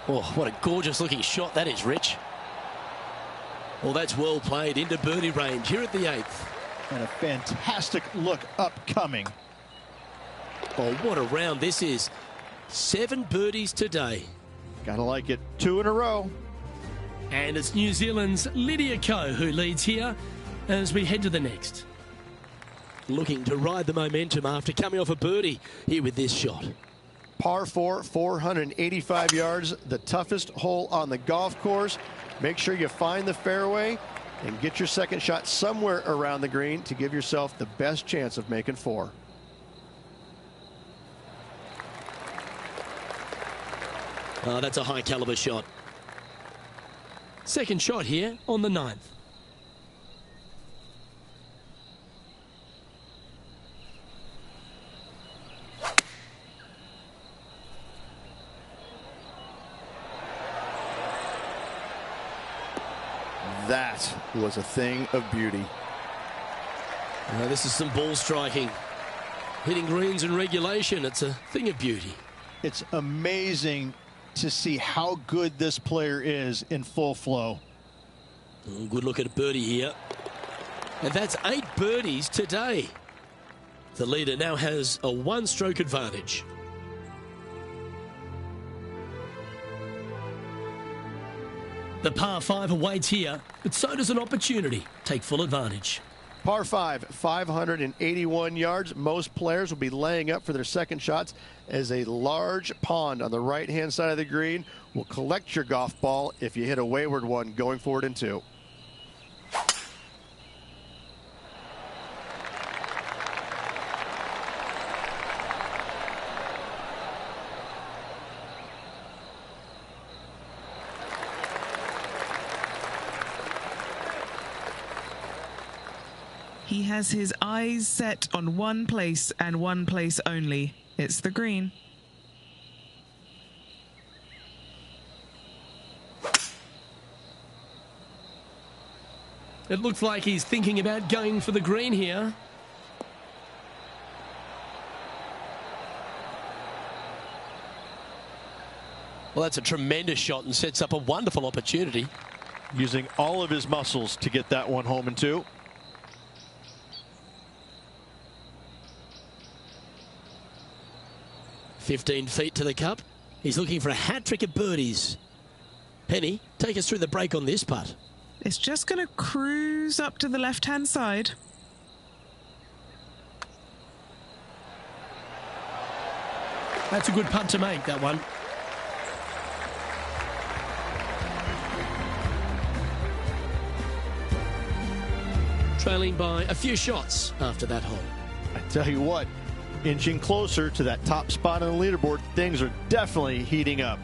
Oh, what a gorgeous looking shot that is, Rich. Well, that's well played into birdie range here at the 8th. And a fantastic look upcoming. Oh, what a round this is. 7 birdies today. Gotta like it. 2 in a row. And it's New Zealand's Lydia Ko who leads here as we head to the next. Looking to ride the momentum after coming off a birdie here with this shot. Par 4, 485 yards, the toughest hole on the golf course. Make sure you find the fairway and get your second shot somewhere around the green to give yourself the best chance of making 4. Oh, that's a high caliber shot. Second shot here on the 9th. That was a thing of beauty. This is some ball striking. Hitting greens in regulation, it's a thing of beauty. It's amazing to see how good this player is in full flow. Oh, good look at a birdie here. And that's 8 birdies today. The leader now has a 1-stroke advantage. The par 5 awaits here, but so does an opportunity. Take full advantage. Par 5, 581 yards. Most players will be laying up for their second shots as a large pond on the right-hand side of the green will collect your golf ball if you hit a wayward one going forward in 2. He has his eyes set on one place and one place only. It's the green. It looks like he's thinking about going for the green here. Well, that's a tremendous shot and sets up a wonderful opportunity. Using all of his muscles to get that one home in 2. 15 feet to the cup. He's looking for a hat-trick of birdies. Penny, take us through the break on this putt. It's just going to cruise up to the left-hand side. That's a good putt to make, that one. Trailing by a few shots after that hole. I tell you what, inching closer to that top spot on the leaderboard, things are definitely heating up.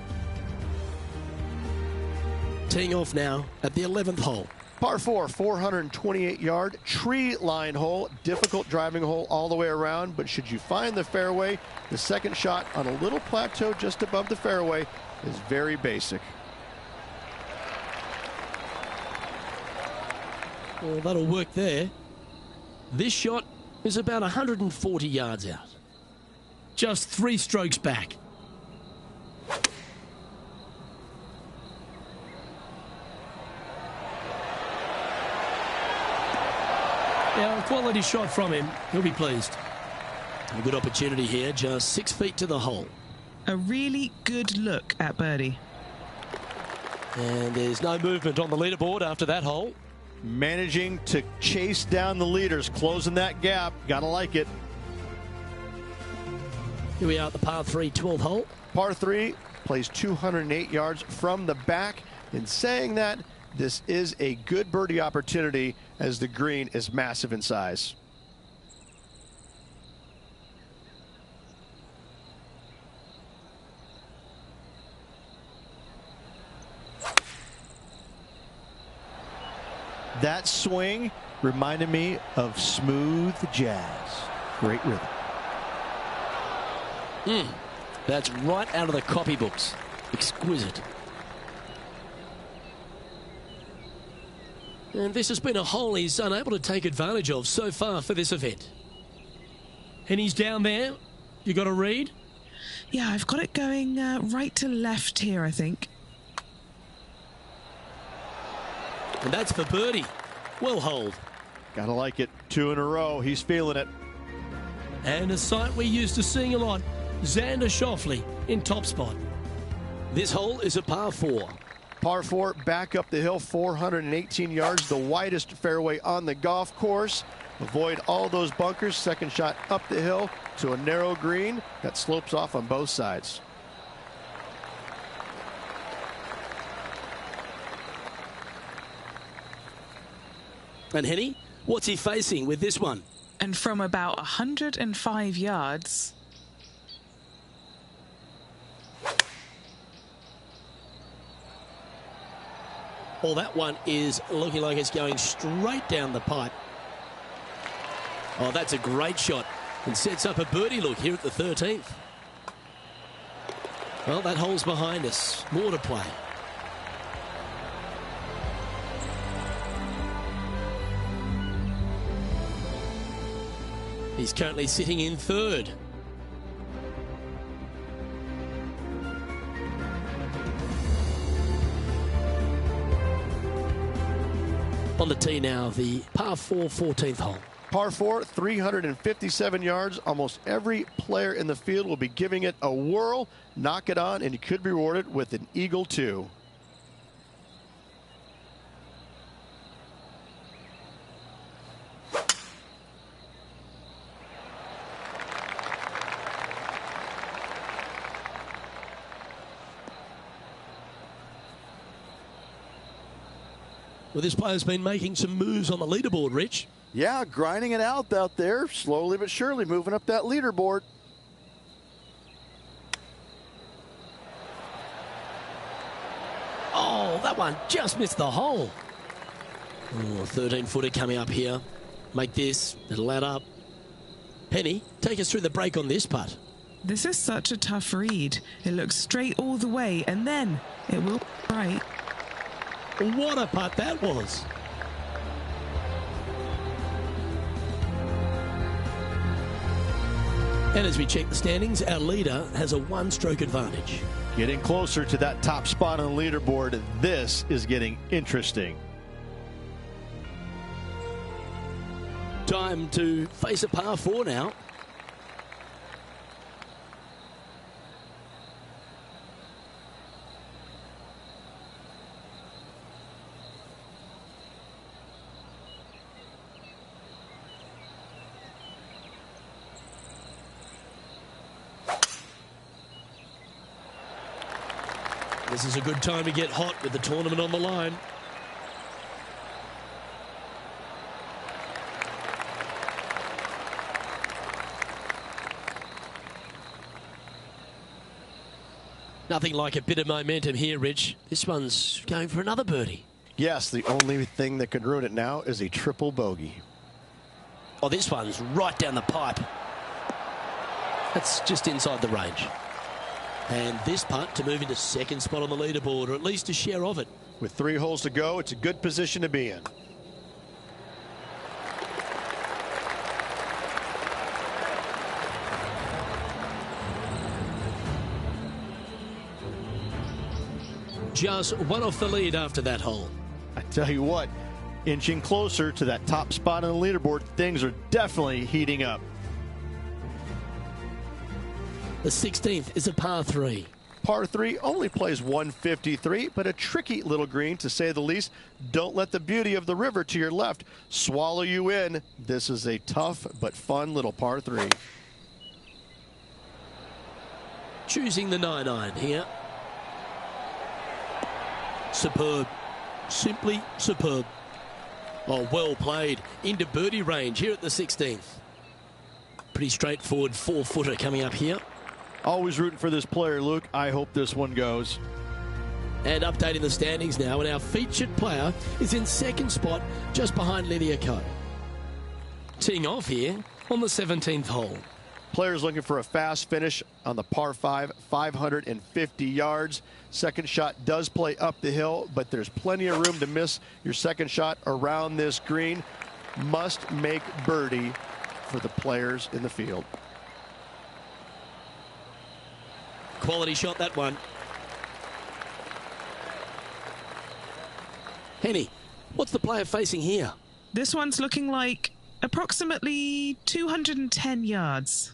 Teeing off now at the 11th hole. Par 4, 428-yard tree line hole. Difficult driving hole all the way around, but should you find the fairway, the second shot on a little plateau just above the fairway is very basic. Well, that'll work there. This shot is about 140 yards out. Just 3 strokes back. Yeah, a quality shot from him. He'll be pleased. A good opportunity here, just 6 feet to the hole. A really good look at birdie. And there's no movement on the leaderboard after that hole. Managing to chase down the leaders, closing that gap. Gotta like it. Here we are at the par 3 12th hole. Par 3 plays 208 yards from the back. In saying that, this is a good birdie opportunity as the green is massive in size. That swing reminded me of smooth jazz. Great rhythm. That's right out of the copybooks. Exquisite. And this has been a hole he's unable to take advantage of so far for this event. And he's down there. You got a read? Yeah, I've got it going right to left here, I think. And that's for birdie. Well holed. Gotta like it. 2 in a row. He's feeling it. And a sight we're used to seeing a lot. Xander Schauffele in top spot. This hole is a par 4. Par 4, back up the hill, 418 yards, the widest fairway on the golf course. Avoid all those bunkers. Second shot up the hill to a narrow green that slopes off on both sides. And Henny, what's he facing with this one? And from about 105 yards. Well, that one is looking like it's going straight down the pipe. Oh, that's a great shot. And sets up a birdie look here at the 13th. Well, that hole's behind us. More to play. He's currently sitting in 3rd. On the tee now, the par 4 14th hole. Par 4, 357 yards. Almost every player in the field will be giving it a whirl. Knock it on, and you could be rewarded with an eagle too. Well, this player's been making some moves on the leaderboard, Rich. Yeah, grinding it out there, slowly but surely moving up that leaderboard. Oh, that one just missed the hole. Oh, 13-footer coming up here. Make this, it'll add up. Penny, take us through the break on this putt. This is such a tough read. It looks straight all the way, and then it will right. What a putt that was. And as we check the standings, our leader has a 1-stroke advantage. Getting closer to that top spot on the leaderboard. This is getting interesting. Time to face a par 4 now. This is a good time to get hot with the tournament on the line. Nothing like a bit of momentum here, Rich. This one's going for another birdie. Yes, the only thing that could ruin it now is a triple bogey. Oh, this one's right down the pipe. That's just inside the range. And this putt to move into 2nd spot on the leaderboard, or at least a share of it. With 3 holes to go, it's a good position to be in. Just one off the lead after that hole. I tell you what, Inching closer to that top spot on the leaderboard, things are definitely heating up. The 16th is a par 3. Par 3 only plays 153, but a tricky little green to say the least. Don't let the beauty of the river to your left swallow you in. This is a tough but fun little par 3. Choosing the 9-iron here. Superb. Simply superb. Oh, well played. Into birdie range here at the 16th. Pretty straightforward 4-footer coming up here. Always rooting for this player, Luke. I hope this one goes. And updating the standings now, and our featured player is in second spot just behind Lydia Ko. Teeing off here on the 17th hole. Players looking for a fast finish on the par 5, 550 yards. Second shot does play up the hill, but there's plenty of room to miss your second shot around this green. Must make birdie for the players in the field. Quality shot, that one. Henny, what's the player facing here? This one's looking like approximately 210 yards.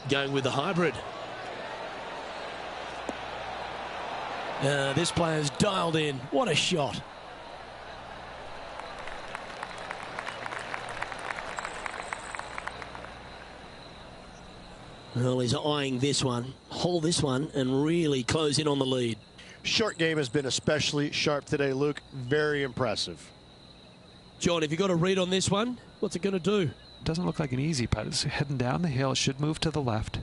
Going with the hybrid. This player's dialed in. What a shot. Well, he's eyeing this one, hold this one, and really close in on the lead. Short game has been especially sharp today, Luke. Very impressive. John, have you got a read on this one? What's it going to do? Doesn't look like an easy putt. It's heading down the hill. It should move to the left.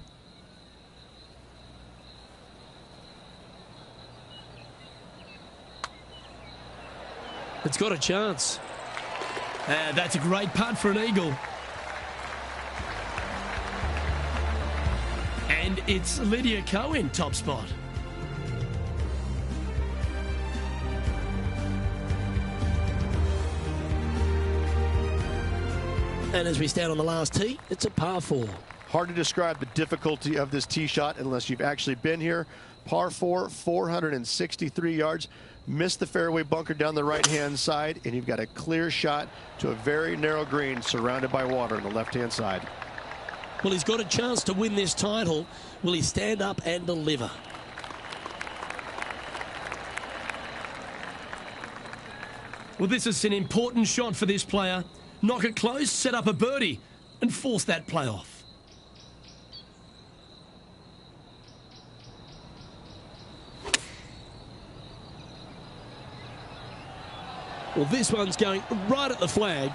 It's got a chance. That's a great putt for an eagle. And it's Lydia Ko in top spot. And as we stand on the last tee, it's a par 4. Hard to describe the difficulty of this tee shot unless you've actually been here. Par 4, 463 yards. Missed the fairway bunker down the right-hand side, and you've got a clear shot to a very narrow green surrounded by water on the left-hand side. Well, he's got a chance to win this title. Will he stand up and deliver? Well, this is an important shot for this player. Knock it close, set up a birdie, and force that play off. Well, this one's going right at the flag.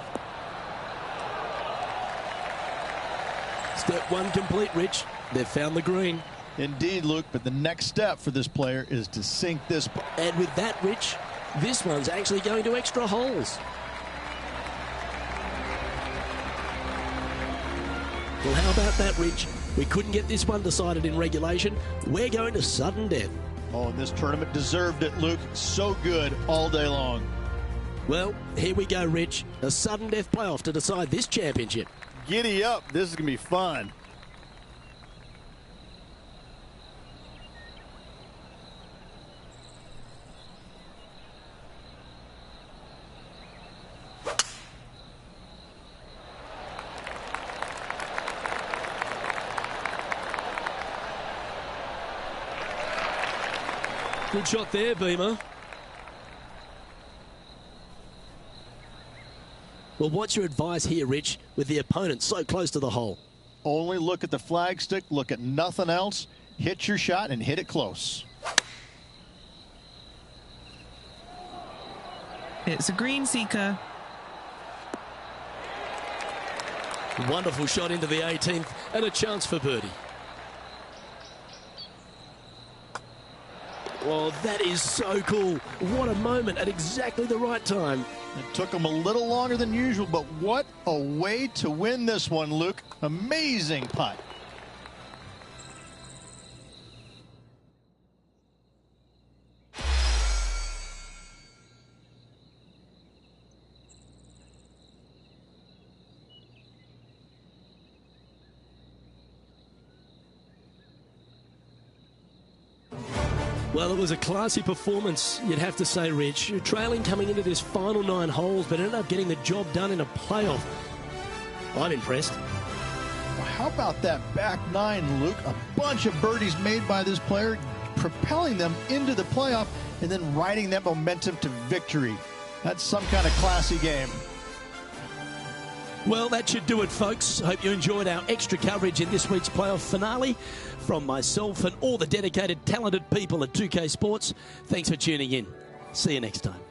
Step one complete, Rich. They've found the green. Indeed, Luke, but the next step for this player is to sink this. And with that, Rich, this one's actually going to extra holes. Well, how about that, Rich? We couldn't get this one decided in regulation. We're going to sudden death. Oh, and this tournament deserved it, Luke. So good all day long. Well, here we go, Rich. A sudden death playoff to decide this championship. Giddy up. This is going to be fun. Good shot there, Beamer. Well, what's your advice here, Rich, with the opponent so close to the hole? Only look at the flagstick, look at nothing else. Hit your shot and hit it close. It's a green seeker. Wonderful shot into the 18th and a chance for birdie. Well, that is so cool. What a moment at exactly the right time. It took him a little longer than usual, but what a way to win this one, Luke. Amazing putt. Well, it was a classy performance, you'd have to say, Rich. Trailing coming into this final 9 holes, but ended up getting the job done in a playoff. I'm impressed. Well, how about that back 9, Luke? A bunch of birdies made by this player, propelling them into the playoff and then riding that momentum to victory. That's some kind of classy game. Well, that should do it, folks. Hope you enjoyed our extra coverage in this week's playoff finale. From myself and all the dedicated, talented people at 2K Sports, thanks for tuning in. See you next time.